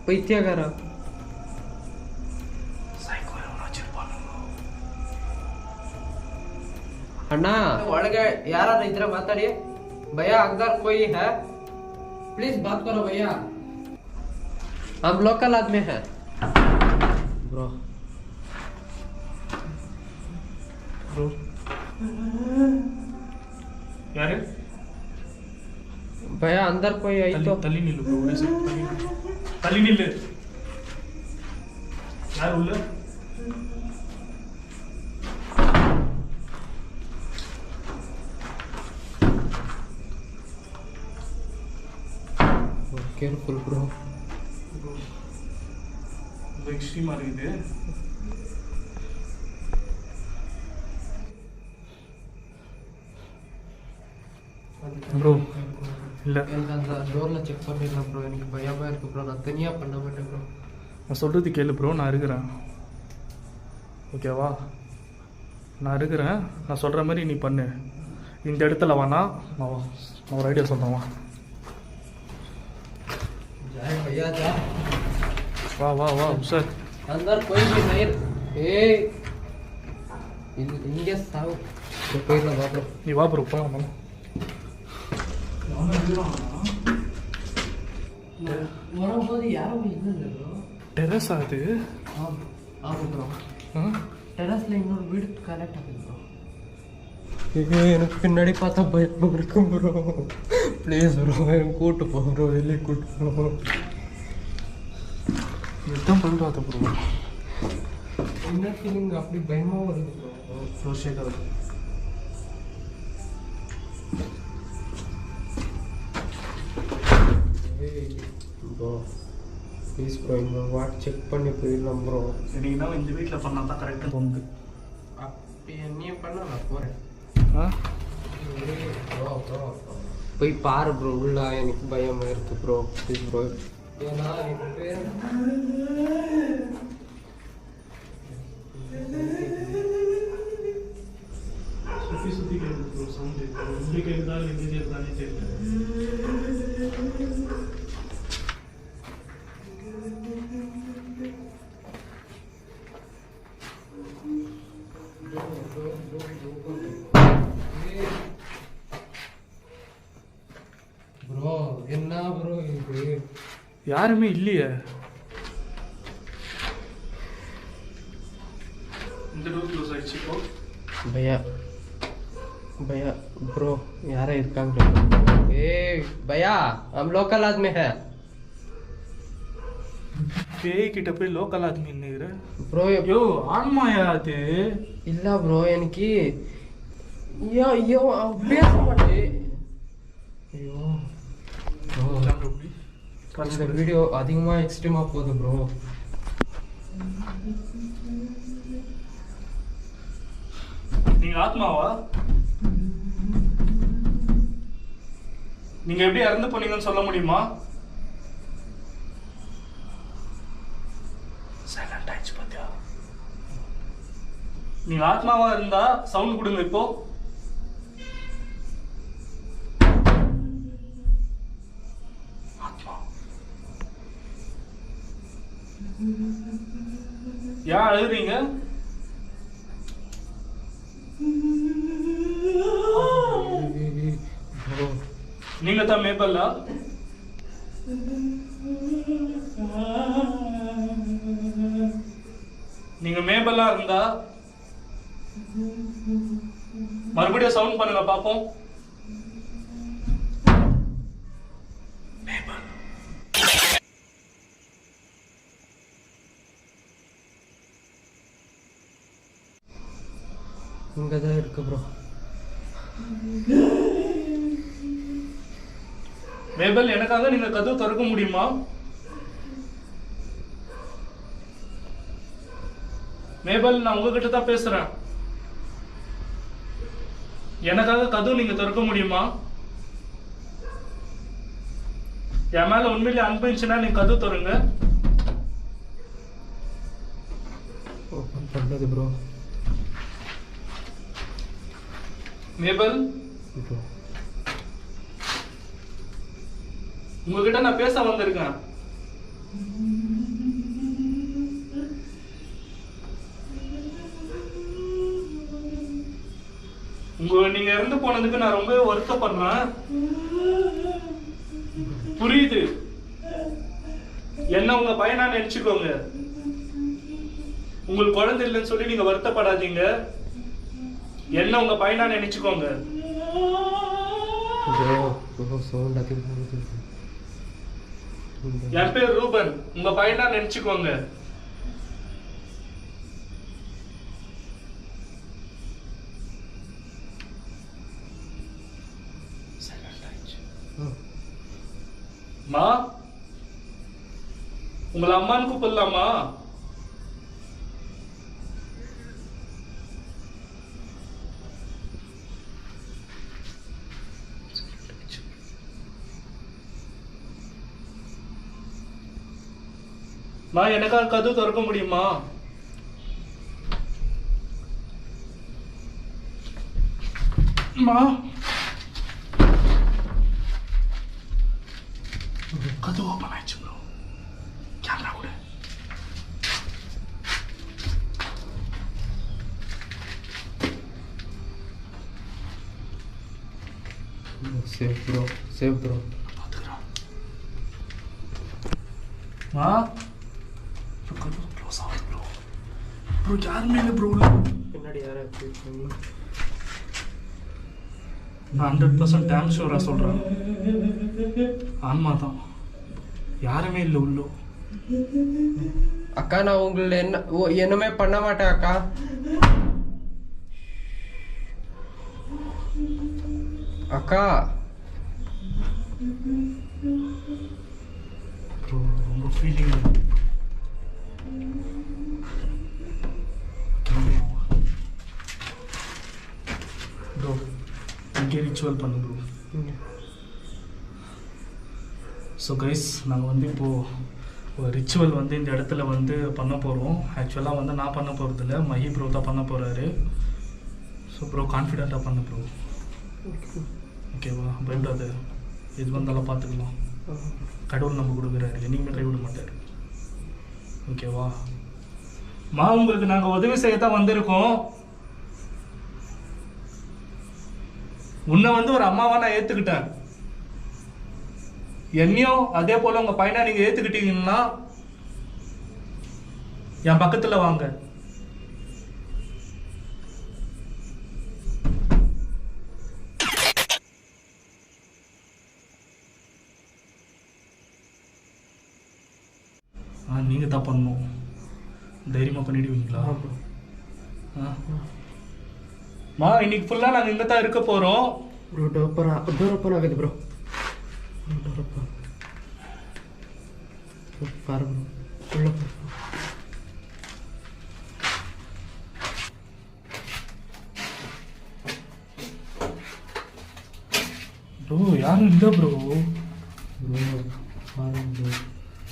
பைத்தியக்காரா. ಅಣ್ಣ ಒಳಗೆ ಯಾರು ಇದ್ರೆ ಮಾತಾಡಿ. भैया अंदर कोई है? प्लीज बात करो भैया, हम लोकल आदमी है ब्रो. ब्रो यार भैया अंदर कोई आई तो तली नीलू ब्रो. तली नील यार उल्ला केयरफुल ब्रो. एक्सट्रीम आ रही है ப்ரோ. இல்லை எனக்கு அந்த டோரில் செக் பண்ணிடலாம் ப்ரோ. எனக்கு பயமாக இருக்குது ப்ரோ. நான் தனியாக பண்ண மாட்டேன் ப்ரோ. நான் சொல்கிறது கேளு ப்ரோ. நான் இருக்கிறேன், ஓகேவா? நான் இருக்கிறேன். நான் சொல்கிற மாதிரி நீ பண்ணு. இந்த இடத்துல வேணா நான் ஒரு ஐடியா சொல்கிறேன். வா जाए भैया जा. வா வா வா சார். अंदर कोई भी नहीं. ए इंगे साव तो कोई ना बाप. நீ வா ப்ரோ போகலாம் போகலாம். வரும்போது யாரும் இல்லை ப்ரோ. டெரஸ் அது. ஆமாம் ப்ரோ. டெரஸில் இன்னொரு வீடு கனெக்ட் ஆகுது ப்ரோ. எனக்கு பின்னாடி பார்த்தா பயமாக இருக்கும் ப்ரோ. ப்ளீஸ் ப்ரோ எனக்கு கூட்டு போ ப்ரோ. வெளியே கூட்டு போ. இதுதான் பண்ணுறாத ப்ரோ. என்ன ஃபீலிங் அப்படி பயமாக வருது ப்ரோ. ஃப்ளோர் ஷேக் ஆகுது. ப்ரோ ப்ளீஸ் ப்ரோ இங்கே வாட் செக் பண்ணி போயிடலாம் ப்ரோ. சரிங்கன்னா இந்த வீட்டில் பண்ணால் தான் கரெக்டாக தோணுது. நீ பண்ண நான் போறேன். ஆ போய் பாரு ப்ரோ, உள்ள எனக்கு பயமா இருக்கு ப்ரோ. Please bro. ஏன்னா என் பேர் சுத்தி கேட்குது ப்ரோ. சவுண்ட் இப்படி கேட்குதா இல்லை இப்படி கேட்குதானே தெரியல. ப்ரோ என்ன ப்ரோ இது? யாருமே இல்லையே. இந்த டோர் க்ளோஸ் ஆயிடுச்சு ப்ரோ. भैया भैया ब्रो यार இருக்காங்க. ஏய் भैया हम लोकल आदमी है. பேய் கிட்ட போய் லோக்கல் ஆத்மி நிக்கிற ப்ரோ. யோ ஆன்மாயா அது? இல்ல ப்ரோ, எனக்கு ஐயோ ஐயோ பேச மாட்டே. ஐயோ இந்த வீடியோ அதிகமா எக்ஸ்ட்ரீமா போகுது ப்ரோ. நீங்க ஆத்மாவா? நீங்க எப்படி இறந்து போனீங்கன்னு சொல்ல முடியுமா? சைலண்ட் ஆயிடுச்சு பாத்தியா? நீங்க ஆத்மாவா இருந்தா சவுண்ட் கொடுங்க இப்போ. ஆத்மா ஏன் அழுகுறீங்க? நீங்க தான் மேபல்லா? நீங்க மேபல்லா இருந்தா மறுபடியும் சவுண்ட் பண்ணுங்க பாப்போம். இங்கதான் இருக்கு ப்ரோ. மேபல், எனக்காக நீங்க கதவு திறக்க முடியுமா? மேபல், நான் உங்ககிட்ட தான் பேசுறேன். எனக்காக கதவு நீங்க திறக்க முடியுமா? என் மேல உண்மையிலே அன்பு இருந்துச்சுன்னா நீங்க கதவு திறங்க. ஓபன் பண்ணது ப்ரோ. மேபல், உங்ககிட்ட நான் பேச வந்திருக்கேன். நீங்க இறந்து போனதுக்கு நான் ரொம்ப வருத்தப்படுறேன். புரியுது. என்ன உங்க பையனா நினைச்சுக்கோங்க. உங்களுக்கு குழந்தை இல்லைன்னு சொல்லி நீங்க வருத்தப்படாதீங்க. என்ன உங்க பையனா நினைச்சுக்கோங்க. என் பேர் ரூபன். உங்க பையனா நினைச்சுக்கோங்க. மா, உங்களை அம்மான்னு கூப்பிடலாமா? மா, எனக்காக கதவு திறக்க முடியுமா? மா, கதவு ஓபன் ஆயிடுச்சு ப்ரோ. கேமரா கூட சேவ் ப்ரோ, சேவ் ப்ரோ. பாத்துக்கிறேன். மா, கதவு க்ளோஸ் ஆகுது ப்ரோ. ப்ரோ யாருமே இல்லை ப்ரோ. பின்னாடி யாராச்சும் நான் 100% டேம் ஷூரா சொல்றேன். ஆன்மா தான். யாருமே இல்லை உள்ளோ. அக்கா, நான் உங்களை என்னமே பண்ண மாட்டேன் அக்கா. அக்கா ப்ரோ, ரொம்ப ஃபீலிங். ரிச்சுவல் பண்ணு ப்ரோ. ஸோ கைஸ் நாங்கள் வந்து இப்போது ஒரு ரிச்சுவல் வந்து இந்த இடத்துல வந்து பண்ண போகிறோம். ஆக்சுவலாக வந்து நான் பண்ண போகிறதில்ல, மஹி ப்ரோ தான் பண்ண போகிறாரு. ஸோ ப்ரோ கான்ஃபிடெண்ட்டாக பண்ண ப்ரோ. ஓகேவா? பயப்படாத, எது வந்தாலும் பார்த்துக்கலாம். கடவுள் நம்ம கொடுக்குறாரு, என்னைக்குமே கைவிட மாட்டார். ஓகேவா? உங்களுக்கு நாங்கள் உதவி செய்யத்தான் வந்திருக்கோம். உன்னை வந்து ஒரு அம்மாவா நான் ஏற்றுக்கிட்டேன். என்னையும் அதே போல உங்க பையனை நீங்க ஏத்துக்கிட்டீங்கன்னா என் பக்கத்துல வாங்க. நீங்க தான் பண்ணணும். தைரியமா பண்ணிடுவீங்களா? இன்னைக்கு ஃபுல்லா நாங்க இங்க தான் இருக்க போறோம். டோர் ஆகுது ப்ரோ. ப்ரோ யாரும் இல்லை ப்ரோ.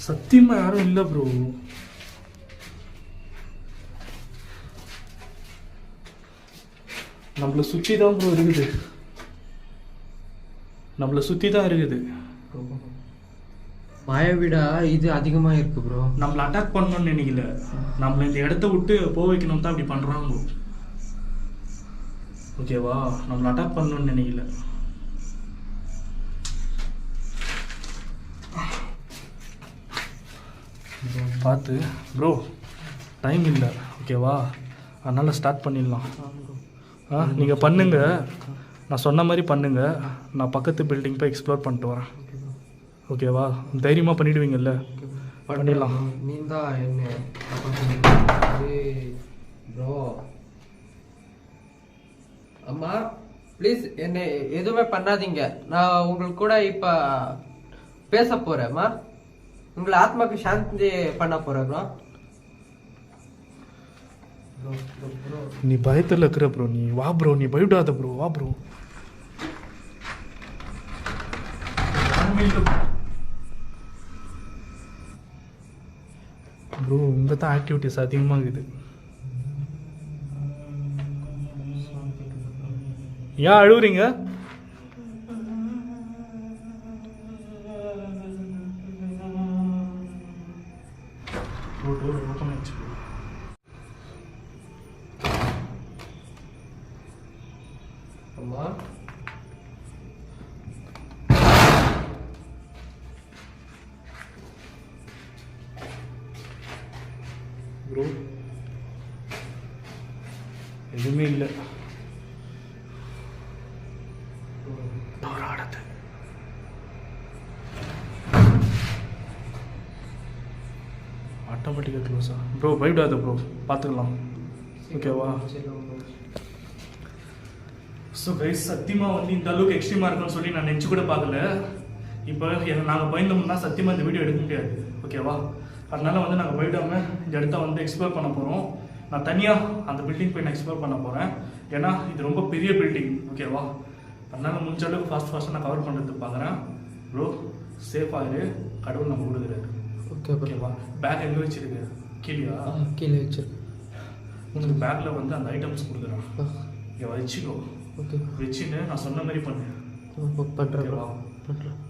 சத்தியமா யாரும் இல்லை ப்ரோ. நம்மளை சுற்றி தான் ப்ரோ இருக்குது. நம்மளை சுற்றி தான் இருக்குது. மாய விட இது அதிகமா இருக்கு ப்ரோ. நம்மளை அட்டாக் பண்ணணும்னு நினைக்கல, நம்மளை இந்த இடத்த விட்டு போக வைக்கணும் தான் அப்படி பண்றாங்க. ஓகேவா? நம்மளை அட்டாக் பண்ணணும்னு நினைக்கல. பார்த்து ப்ரோ, டைம் இல்லை. ஓகேவா? அதனால் ஸ்டார்ட் பண்ணிடலாம். நீங்கள் பண்ணுங்க, நான் சொன்ன மாதிரி பண்ணுங்க. நான் பக்கத்து பில்டிங் போய் எக்ஸ்ப்ளோர் பண்ணிட்டு வரேன். ஓகேவா? தைரியமாக பண்ணிடுவீங்கல்ல? பண்ணிடலாம். நீ தான் என்ன ப்ரோ. அம்மா ப்ளீஸ் என்னை எதுவுமே பண்ணாதீங்க. நான் உங்களுக்கு கூட இப்போ பேச போகிறேம்மா. உங்களை ஆத்மாக்கு சாந்தி பண்ண போகிறேன் ப்ரோ. நீ பயத்தில் இருக்கிற ப்ரோ. நீ வா ப்ரோ, நீ பயப்படாத ப்ரோ. வா ப்ரோ. ப்ரோ இங்கே தான் ஆக்டிவிட்டிஸ் அதிகமாக இருக்குது. ஏன் அழுவுறீங்க? அம்மா ப்ரோ எதுவுமே இல்லை. போராடுது. ஆட்டோமேட்டிக்காக க்ளோஸா? ப்ரோ பயப்படாத ப்ரோ, பார்த்துக்கலாம். ஓகேவா? ஸோ கைஸ் சத்தியமாக வந்து இந்த அளவுக்கு எக்ஸ்ட்ரீமாக இருக்குன்னு சொல்லி நான் நினச்சி கூட பார்க்கல. இப்போ நாங்கள் பயந்தோம்னா சத்தியமாக இந்த வீடியோ எடுக்க முடியாது. ஓகேவா? அதனால வந்து நாங்கள் போயிடாமல் இந்த இடத்த வந்து எக்ஸ்ப்ளோர் பண்ண போகிறோம். நான் தனியாக அந்த பில்டிங் போய் நான் எக்ஸ்ப்ளோர் பண்ண போகிறேன். ஏன்னா இது ரொம்ப பெரிய பில்டிங். ஓகேவா? அதனால முடிஞ்ச அளவுக்கு ஃபாஸ்ட்டாக நான் கவர் பண்ணுறதுக்கு பார்க்குறேன். ப்ரோ சேஃபாக இரு, கடவுள் நம்ம கொடுக்குறாரு. ஓகேவா? பேக் எங்கே வச்சிருக்கு? கீழேயா? கீழே வச்சிருக்கு. உங்களுக்கு பேக்கில் வந்து அந்த ஐட்டம்ஸ் கொடுக்குறேன். இங்கே வச்சுக்கோ. ஓகே வச்சுன்னு நான் சொன்ன மாதிரி பண்ணு. பண்ணுறேன் பண்ணுறேன்.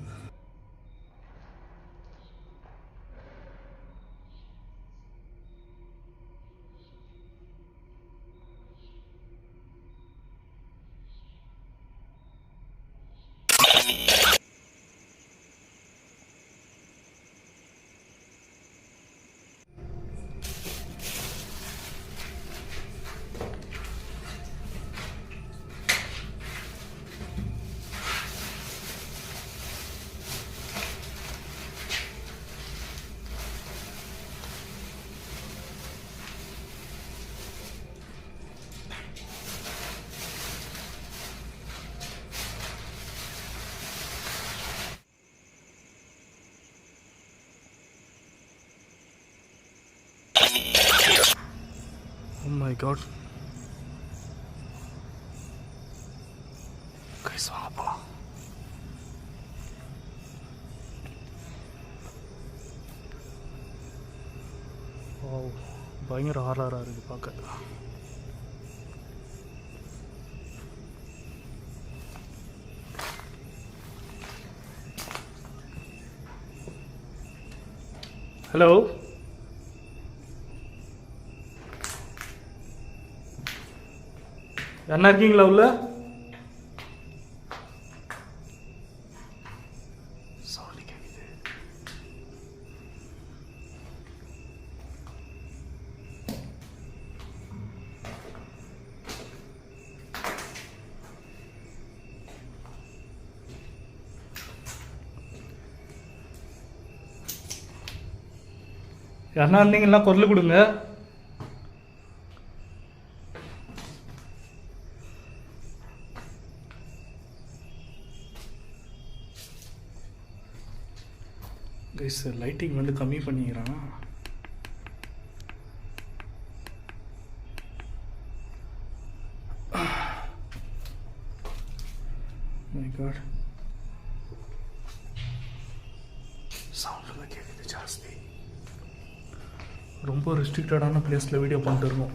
Oh my god. Guys, வாங்க பயங்கர ஹாரராக இருக்குது பார்க்க. ஹலோ, என்ன இருக்கீங்களா உள்ள? யாருன்னா இருந்தீங்கன்னா குரல் கொடுங்க. கைஸ் லைட்டிங் வந்து கம்மி பண்ணிக்கிறான். மை காட், சவுண்ட் கேட்குது ஜாஸ்தி. ரொம்ப ரெஸ்ட்ரிக்டடான பிளேஸில் வீடியோ பண்ணிட்டு இருக்கோம்.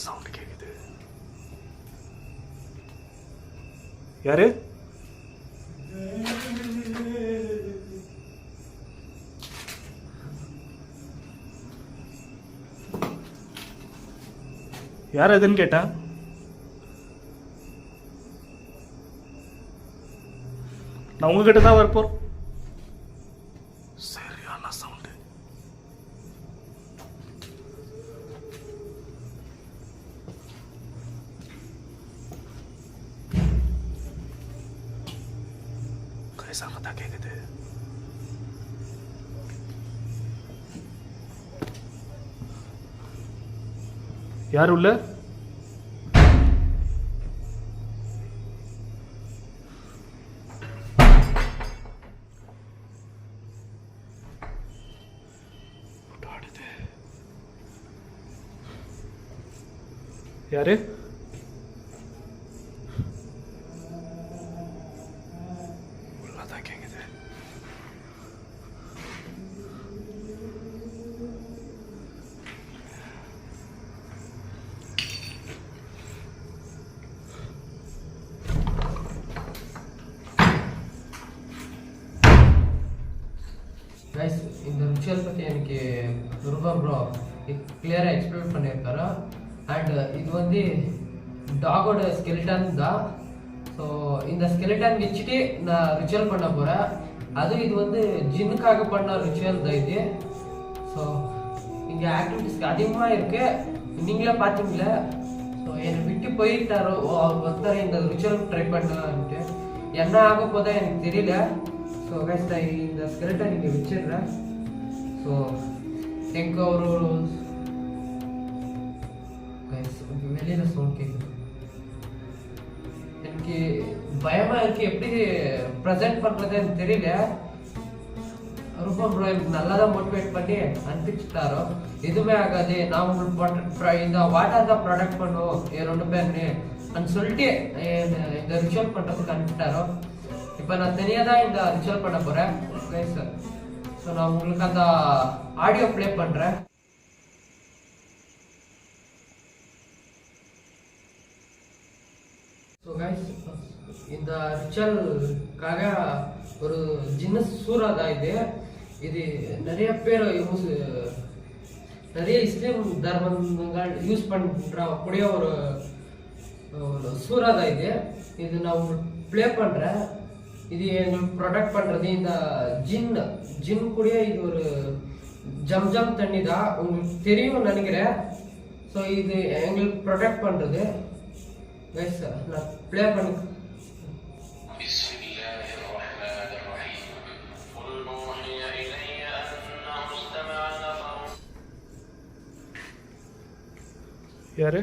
சவுண்ட் கேக்குது. யாரு? யார் அதுன்னு கேட்டேன். நான் உங்ககிட்ட தான் வரப்போறேன். சரியான சவுண்டு. கைசாமத்தான் கேக்குது. யார் உள்ள? யாரு? உள்ளதான் கேக்குது. கைஸ், இந்த ரிச்சுவல் பற்றி எனக்கு ரூபா ப்ரோ கிளியராக எக்ஸ்பிளைன் பண்ணியிருக்காரு. அண்ட் இது வந்து டாகோட ஸ்கெலிட்டன் தான். ஸோ இந்த ஸ்கெலிட்டன் வச்சுட்டு நான் ரிச்சுவல் பண்ண போகிறேன். அதுவும் இது வந்து ஜின்னுக்காக பண்ண ரிச்சுவல் தான் இது. ஸோ இங்கே ஆக்டிவிட்டிஸ் அதிகமாக இருக்கு, நீங்களே பார்த்தீங்களே. ஸோ என்னை விட்டு போயிட்டாரோ, அவர் வந்தார் இந்த ரிச்சுவல் ட்ரை பண்ணலான்ட்டு. என்ன ஆக போதா எனக்கு தெரியல. ஸோ கைஸ், நான் இந்த ஸ்கெலிட்டன் இங்கே வச்சிடுறேன். ஸோ எனக்கு ஒரு வெளியில் சவுண்ட் கேட்குது. எனக்கு பயமாக இருக்குது, எப்படி ப்ரெசென்ட் பண்ணுறது எனக்கு தெரியல. ரொம்ப ப்ரோ எனக்கு நல்லா தான் மோட்டிவேட் பண்ணி அனுப்பிச்சுட்டாரோ. எதுவுமே ஆகாது, நான் உங்களுக்கு இந்த வாட்டர் தான் ப்ராடக்ட் பண்ணுவோம் என் 2 பேர்னு. சொல்லிட்டு இந்த ரிச்சுவல் பண்றதுக்கு அனுப்பிட்டாரோ. இப்போ நான் தனியாக தான் இந்த ரிச்சுவல் பண்ண போறேன். ஸோ நான் உங்களுக்கு அந்த ஆடியோ ப்ளே பண்றேன். ஸோ கைஸ், இந்த ரிச்சுவலுக்காக ஒரு சின்ன சூறா தான் இது நிறைய பேர் நிறைய இஸ்லாம் தர்மங்கள் யூஸ் பண்றக்கூடிய ஒரு சூறா தான் இது நான் உங்களுக்கு ப்ளே பண்றேன். இது எங்களுக்கு ப்ரொடெக்ட் பண்றது இந்த ஜின் கூட இது ஒரு ஜம் தண்ணி தான், உங்களுக்கு தெரியும் நினைக்கிறேன். ஸோ இது எங்களுக்கு ப்ரொடெக்ட் பண்றது. கைஸ், நான் ப்ளே பண்ணி யாரு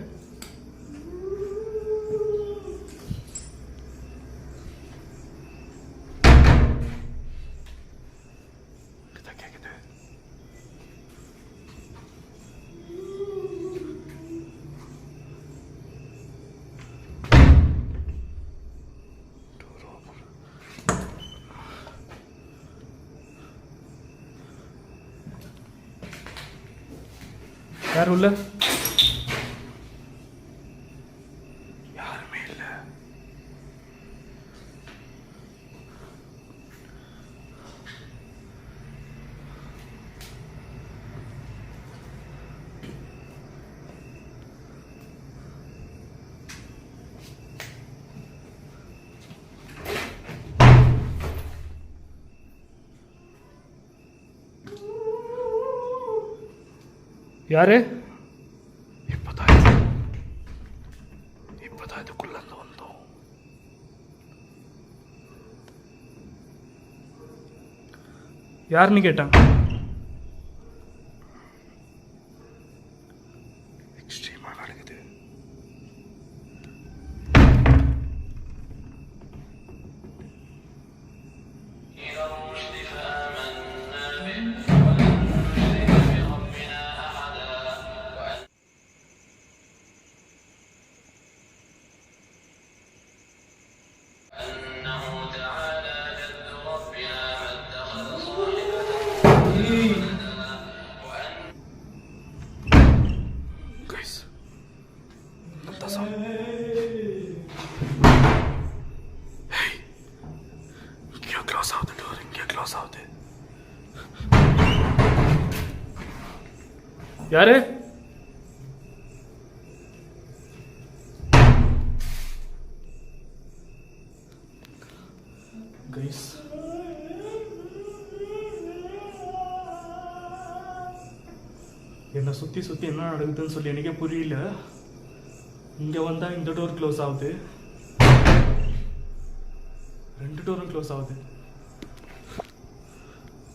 யார் உள்ள? யாருமே இல்ல. யாரு? இப்பதான் இதுக்குள்ள வந்தோம். யாருன்னு கேட்டான். எக்ஸ்ட்ரீமா நடக்குது. யாரு? கைஸ், என்னை சுத்தி என்ன நடக்குதுன்னு சொல்லி எனக்கே புரியல. இங்க வந்தா இந்த டோர் க்ளோஸ் ஆகுது, 2 டோரும் க்ளோஸ் ஆகுது.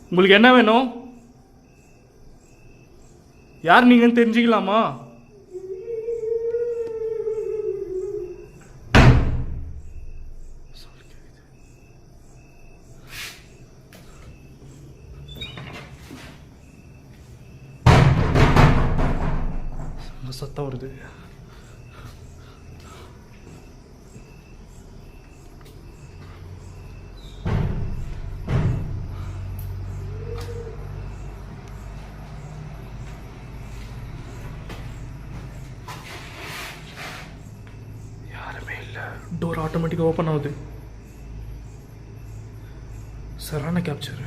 உங்களுக்கு என்ன வேணும்? யார் நீங்கன்னு தெரிஞ்சுக்கலாமா? சத்தம் வருது. டோர் ஆட்டோமேட்டிக்காக ஓப்பன் ஆகுது. சரியான கேப்சர்.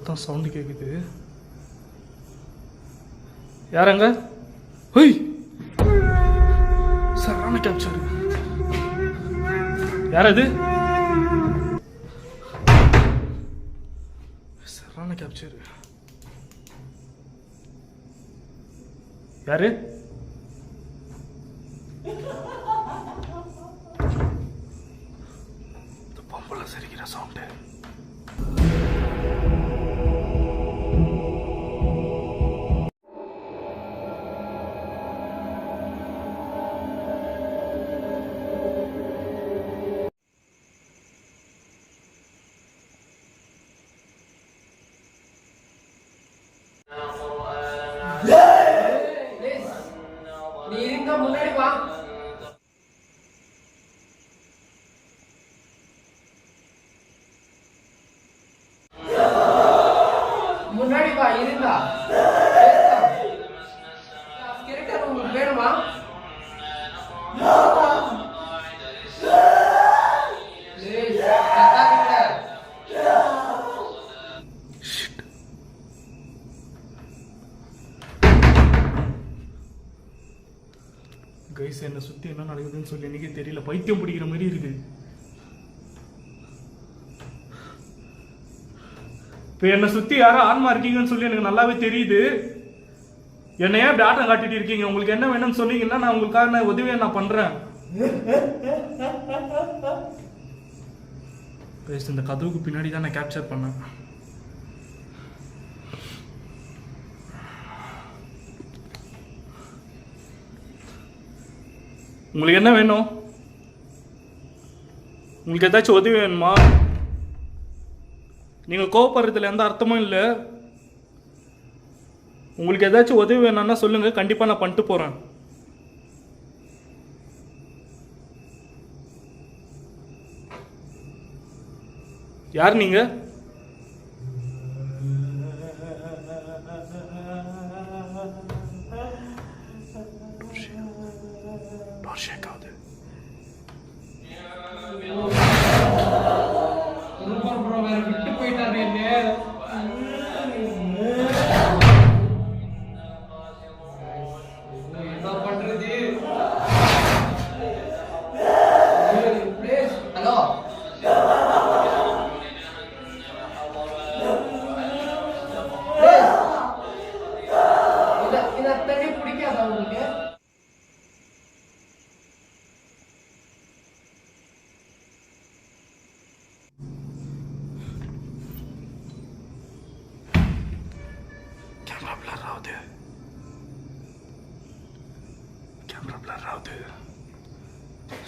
தான் சவுண்டு கேக்குது. யாரங்க? ஹோய், சரியான கேப்சர். யார் அது? சரியான கேப்சர். யாரு? பொம்பளை சிரிக்கிற சவுண்டு. நீ இருந்த முன்னாடி வா. முன்னாடி வா இருந்தா கேரக்டர் உங்களுக்கு வேணுமா? கைஸ் என்னை சுற்றி என்ன நடக்குதுன்னு சொல்லி எனக்கே தெரியல. பைத்தியம் பிடிக்கிற மாதிரி இருக்கு. இப்போ என்னை சுற்றி யாரோ ஆன்மா இருக்கீங்கன்னு சொல்லி எனக்கு நல்லாவே தெரியுது. என்னை ஏன் இப்படி ஆட்டம் காட்டிட்டு இருக்கீங்க? உங்களுக்கு என்ன வேணும்னு சொன்னீங்கன்னா நான் உங்களுக்காக உதவியை நான் பண்ணுறேன். கைஸ் இந்த கதவுக்கு பின்னாடி தான் நான் கேப்சர் பண்ணேன். உங்களுக்கு என்ன வேணும்? உங்களுக்கு ஏதாச்சும் உதவி வேணுமா? நீங்கள் கோவப்படுறதுல எந்த அர்த்தமும் இல்லை. உங்களுக்கு ஏதாச்சும் உதவி வேணும்னா சொல்லுங்க, கண்டிப்பாக நான் பண்ணிட்டு போகிறேன். யார் நீங்க? ஷேக் ஆகுது. விட்டு போயிட்டாரு என்ன பண்றது? ஹலோ இத தண்ணி பிடிக்காதா உங்களுக்கு? कैमरा ब्लर आउट है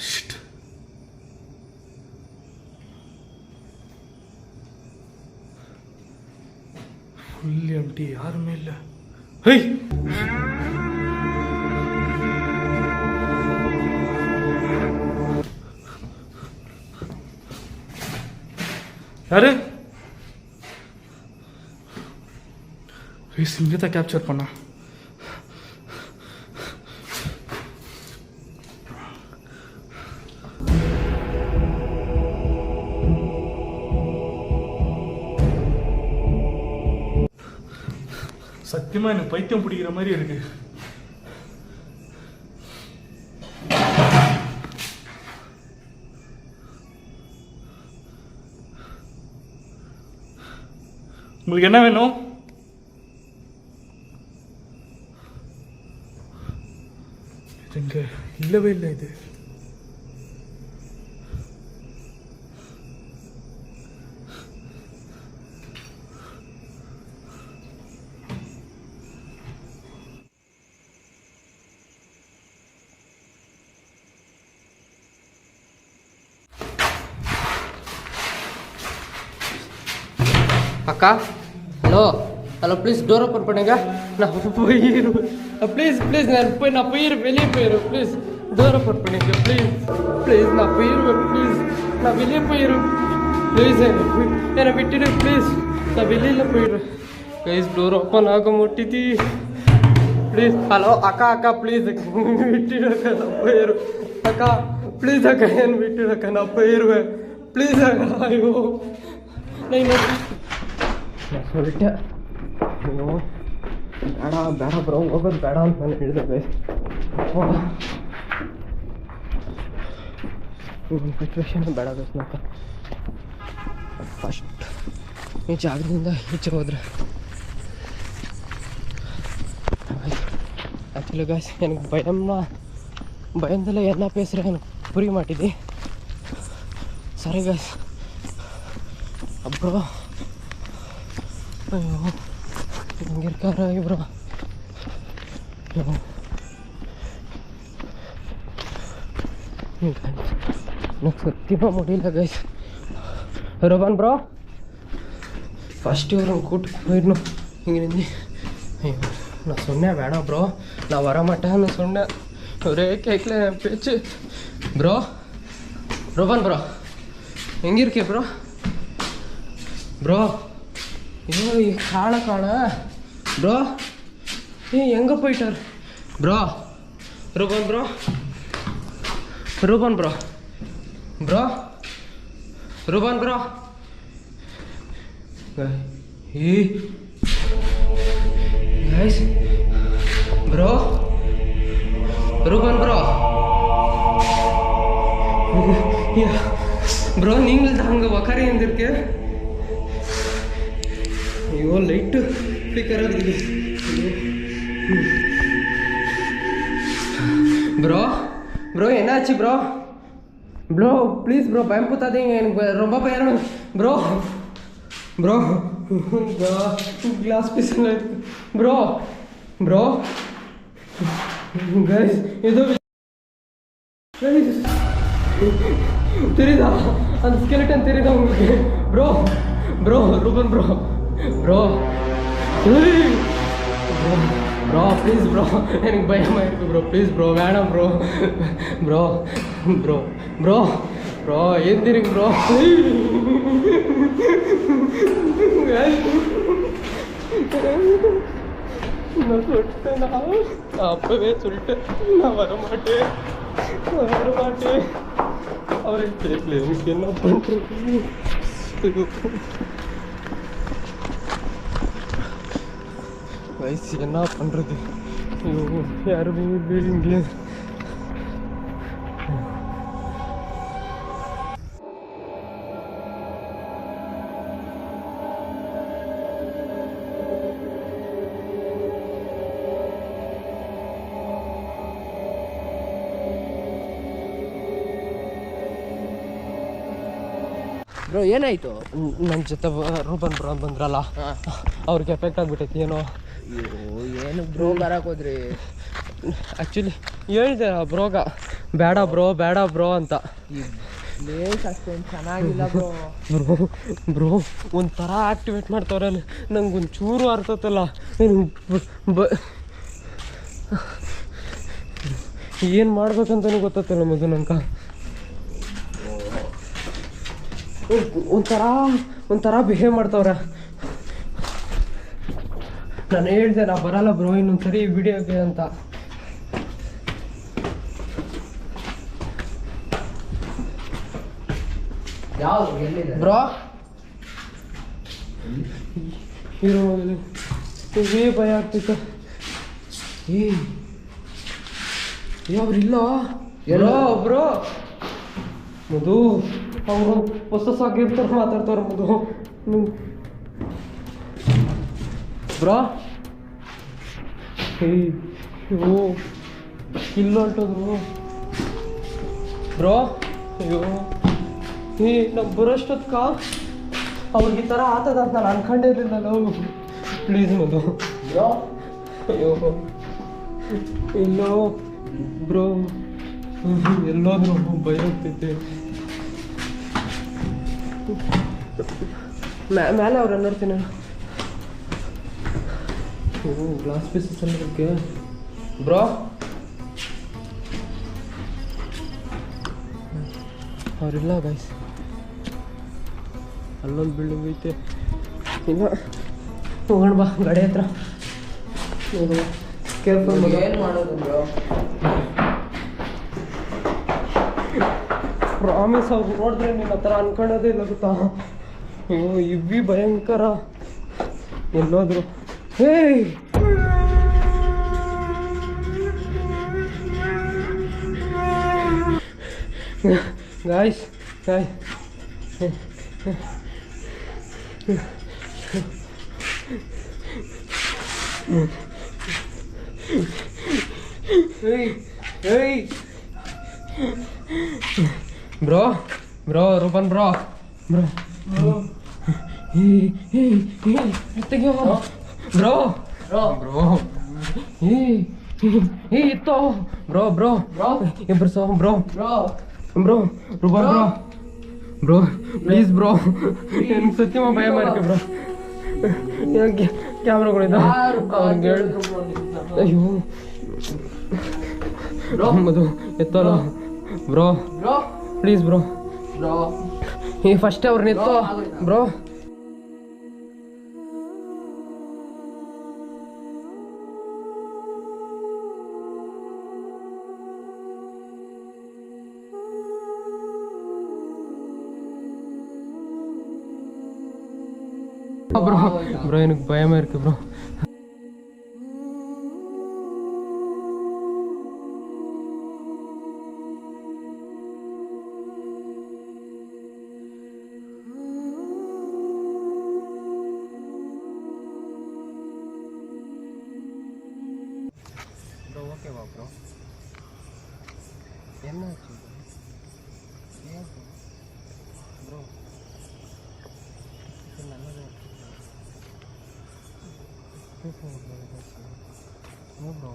शिट फुल एम्प्टी யாருமே இல்ல ஹேய் யாரு இங்கே தான் கேப்சர் பண்ணா. சத்தியமா எனக்கு பைத்தியம் பிடிக்கிற மாதிரி இருக்கு. உங்களுக்கு என்ன வேணும்? இங்க இல்லவே இல்லை. இது அக்கா hello hello please door open பண்ணுங்க. நான் போயிடுவேன் ப்ளீஸ் ப்ளீஸ். நான் போயிடுவேன், வெளியே போயிடுவேன். ப்ளீஸ் டோர் ஓப்பன் பண்ணுங்க ப்ளீஸ் ப்ளீஸ். நான் போயிடுவேன் ப்ளீஸ். நான் வெளியே போயிடுவேன் ப்ளீஸ். என்னை விட்டுடு ப்ளீஸ். நான் வெளியில் போயிடுவேன் ப்ளீஸ். டோர் ஓப்பன் ஆக மாட்டேது ப்ளீஸ். ஹலோ அக்கா அக்கா ப்ளீஸ் விட்டுடு அக்கா. நான் போயிடுவேன் அக்கா ப்ளீஸ் அக்கா. என்ன விட்டுடு அக்கா. நான் போயிடுவேன் ப்ளீஸ் அக்கா. ஐயோ நான் சொல்லிட்டேன். ஐயோ ಬೇಡ ಬೇಡ ಬ್ರೋ ಹೋಗೋದು ಬೇಡ ಅಂತ ನಾನು ಹೇಳಿದೆ ಗೈಸ್. ಸಿಚುವೇಶನ್ ಬೇಡ ಗೈಸ್. ನಾಕ ಫಸ್ಟ್ ಈ ಜಾಗದಿಂದ ಈಚೆ ಹೋದ್ರೆ ಆ್ಯಕ್ಚುಲಿ ಗೈಸ್ எனக்கு பயமாக பயந்தில் என்ன பேசுகிறேன் எனக்கு புரிய மாட்டேது. சரி கைஸ், அப்புறம் ஐயோ இங்கே இருக்காரா இவரா? எனக்கு சத்தியமாக முடியல கைஸ். ரோபான் ப்ரோ, ஃபஸ்ட்டு இவரை கூப்பிட்டு போயிடணும் இங்கேருந்து. ஐயோ நான் சொன்னேன் வேணாம் ப்ரோ, நான் வரமாட்டேன்னு சொன்னேன். ஒரே கேட்கல என் பேச்சு. ப்ரோ, ரோபான் ப்ரோ எங்கே இருக்கே ப்ரோ? ப்ரோ ஐயோ காண ப்ரோ. எங்கே போயிட்டார் bro? Roban bro, Roban bro, bro Roban bro. Guys bro, Roban bro, bro நீங்கள் தான் அங்கே உக்காரி இருந்திருக்கு. ஐயோ லைட்டு ஃப்ளிக்கர் ஆகுது ப்ரோ. ப்ரோ என்னாச்சு ப்ரோ? ப்ரோ ப்ளீஸ் ப்ரோ பயம்புத்தாதீங்க, எனக்கு ரொம்ப பயம் bro. Bro glass piece bro. Bro guys ஏதோ தெரியுதா? அந்த ஸ்கெலட்டன் தெரியுதா உங்களுக்கு? Bro bro Ruban bro, bro bro please bro, எனக்கு பயமாக இருக்குது ப்ரோ. ப்ளீஸ் ப்ரோ வேணாம் bro. Bro bro bro bro ஏந்திரிங்க bro. நான் சொல்லிட்டேன், நான் அப்பவே சொல்லிட்டேன் நான் வரமாட்டேன். அவரை கேட்கல, எனக்கு என்ன பண்ணுறது? வயசு என்ன பண்ணுறது? ஐயோ யாருமே இல்லைங்களே. ಬ್ರೋ ಏನಾಯಿತು? ನನ್ನ ಜೊತೆ ರೂಪನ್ ಬ್ರೋ ಬಂದ್ರಲ್ಲ, ಅವ್ರಿಗೆ ಎಫೆಕ್ಟ್ ಆಗಿಬಿಟ್ಟೈತಿ ಏನೋ. ಏನು ಬ್ರೋ ಬರಕ್ಕೆ ಹೋದ್ರಿ? ಆ್ಯಕ್ಚುಲಿ ಹೇಳಿದೆ ಬ್ರೋಗ ಬೇಡ ಬ್ರೋ ಅಂತ. ಪ್ಲೇಸ್ ಅಷ್ಟೊಂದು ಚೆನ್ನಾಗಿಲ್ಲ ಬ್ರೋ. ಬ್ರೋ ಒಂಥರ ಆ್ಯಕ್ಟಿವೇಟ್ ಮಾಡ್ತವ್ರೆ, ನಂಗೆ ಒಂಚೂರು ಅರ್ಥತ್ತಲ್ಲ. ಏನು ಮಾಡ್ಬೇಕಂತನೂ ಗೊತ್ತತ್ತಿಲ್ಲ ಮಗು ನಂಗೆ. ಒಂಥರ ಬಿಹೇವ್ ಮಾಡ್ತವ್ರೆ. ನಾನು ಹೇಳ್ದೆ ನಾ ಬರಲ್ಲ ಬ್ರೋ ಇನ್ನೊಂದ್ಸರಿ ವಿಡಿಯೋಗೆ ಅಂತ. ಬ್ರೋ ಇರೋ ಇವೇ ಭಯ ಆಗ್ತಿತ್ತು. ಅವ್ರಿಲ್ಲ ಎಲ್ಲೋ ಬ್ರೋ. ಮಧು ಅವರು ಹೊಸಸಾಗಿರ್ತಾರೆ ಮಾತಾಡ್ತಾರೆ ಮಧು. ಬ್ರೋ ಅಯ್ಯೋ ಇಲ್ಲ ಹೊಂಟೋದ್ರು ಬ್ರೋ. ಅಯ್ಯೋ ನಮ್ಗೆ ಬರೋಷ್ಟೊತ್ಕ ಅವ್ರಿಗೆ ಈ ಥರ ಆತದ ಅಂತ ನಾನು ಅನ್ಕೊಂಡೇ ಇರಲಿಲ್ಲ. ಪ್ಲೀಸ್ ಮಧು. ಅಯ್ಯೋ ಇಲ್ಲೋ ಬ್ರೋ, ಎಲ್ಲೋದ್ರು ಭಯ ಆಗ್ತೈತೆ. ಮೇಲೆ ಅವ್ರು ಅನ್ನೋರ್ತೀನಿ. ಗ್ಲಾಸ್ ಪೀಸಸ್ ಅನ್ನೋದಕ್ಕೆ ಬ್ರೋ ಅವರಿಲ್ಲ ಗೈಸ್. ಅಲ್ಲೊಂದು ಬಿಲ್ಡಿಂಗ್ ಐತೆ. ಇಲ್ಲ ಹೋಗೋಣ ಬಾ ಗಾಡಿ ಹತ್ರ. ಕೇರ್ಫುಲ್. ಏನು ಮಾಡೋದು ಬ್ರೋ? ಪ್ರಾಮಿಸ್ ಅವ್ರು ನೋಡಿದ್ರೆ ನೀನು ಆ ಥರ ಅನ್ಕೊಳ್ಳೋದೇ ಇಲ್ಲ ಗೊತ್ತಾ. ಅಯ್ಯೋ ಇವಿ ಭಯಂಕರ. ಎಲ್ಲೋದ್ರು guys bro bro Ruban bro bro bro bro bro இத்தோ ப்ரோ ப்ரோ ப்ரோ எப்படி so bro bro bro Ruban bro bro please bro எனக்கு சத்தியமா பயமா இருக்கு ப்ரோ கேமரா கூட அவங்க ஐயோ ಮದು ಎತ್ತೋಲ್ಲ ಬ್ರೋ ಪ್ಲೀಸ್ ಬ್ರೋ ಈ ಫಸ್ಟ್ ಅವ್ರನ್ನ ಎತ್ತೋ ಬ್ರೋ ப்ரோ ப்ரோ எனக்கு பயமா இருக்கு ப்ரோ ப்ரோ ஓகேவா ப்ரோ என்னாச்சு ஏன் ப்ரோ நல்லதாக நோ ப்ரோ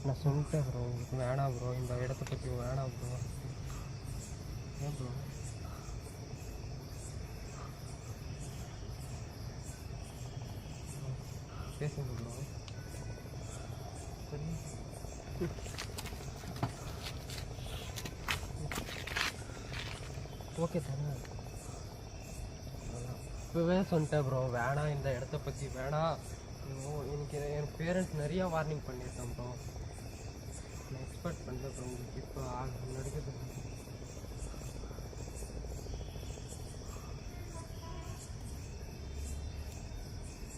நான் சொல்லிட்டேன் ப்ரோ உங்களுக்கு வேணாம் ப்ரோ இந்த இடத்த பற்றி வேணாம் ப்ரோ ஏன் ப்ரோ பேசுங்க ப்ரோ ஓகே தானே இப்போவே சொல்லிட்டேன் ப்ரோ வேணாம் இந்த இடத்த பற்றி வேணாம் எனக்கு என் பேரண்ட்ஸ் நிறையா வார்னிங் பண்ணியிருக்கேன் ப்ரோ நான் எக்ஸ்பெக்ட் பண்ணல ப்ரோ உங்களுக்கு இப்போ நடிக்கிறது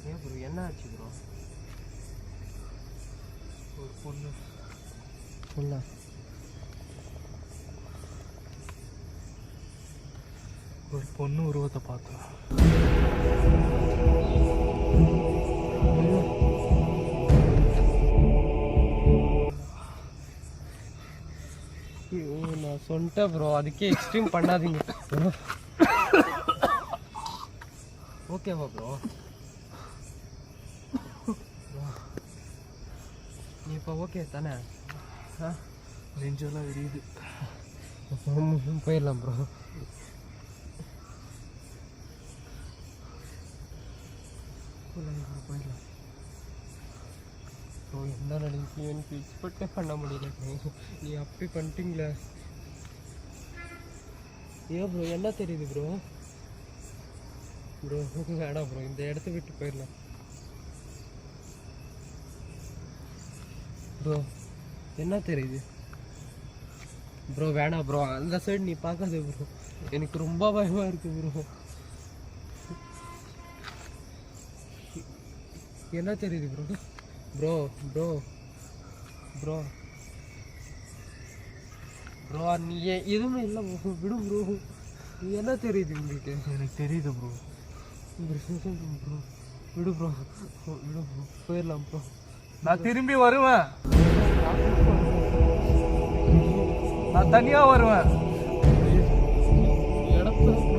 ஏன் ப்ரோ என்ன ஆச்சு ப்ரோ ஒரு பொண்ணா ஒரு பொண்ணு உருவத்தை பார்த்தோம் நான் சொல்லிட்டேன் ப்ரோ அதுக்கே எக்ஸ்ட்ரீம் பண்ணாதீங்க ஓகேவா ப்ரோ நீ இப்போ ஓகே தானே நெஞ்செல்லாம் விரியுது போயிடலாம் ப்ரோ போயிடலாம் ப்ரோ என்ன நடந்துச்சு எனக்கு எக்ஸ்பெக்டே பண்ண முடியல ப்ரோ நீ அப்படி பண்ணிட்டீங்களே ஏன் ப்ரோ என்ன தெரியுது ப்ரோ ப்ரோ வேணாம் ப்ரோ இந்த இடத்த விட்டு போயிடலாம் ப்ரோ என்ன தெரியுது ப்ரோ வேணாம் ப்ரோ அந்த சைடு நீ பார்க்காத ப்ரோ எனக்கு ரொம்ப பயமா இருக்கு ப்ரோ என்ன தெரியுது bro bro bro bro bro நீ எதுவுமே இல்லை ப்ரோ விடு ப்ரோ என்ன தெரியுது உங்களுக்கு எனக்கு தெரியுது ப்ரோ ப்ரோ விடு ப்ரோ விடு ப்ரோ போயிடலாம் ப்ரோ நான் திரும்பி வருவேன் நான் தனியா வருவேன் இடத்த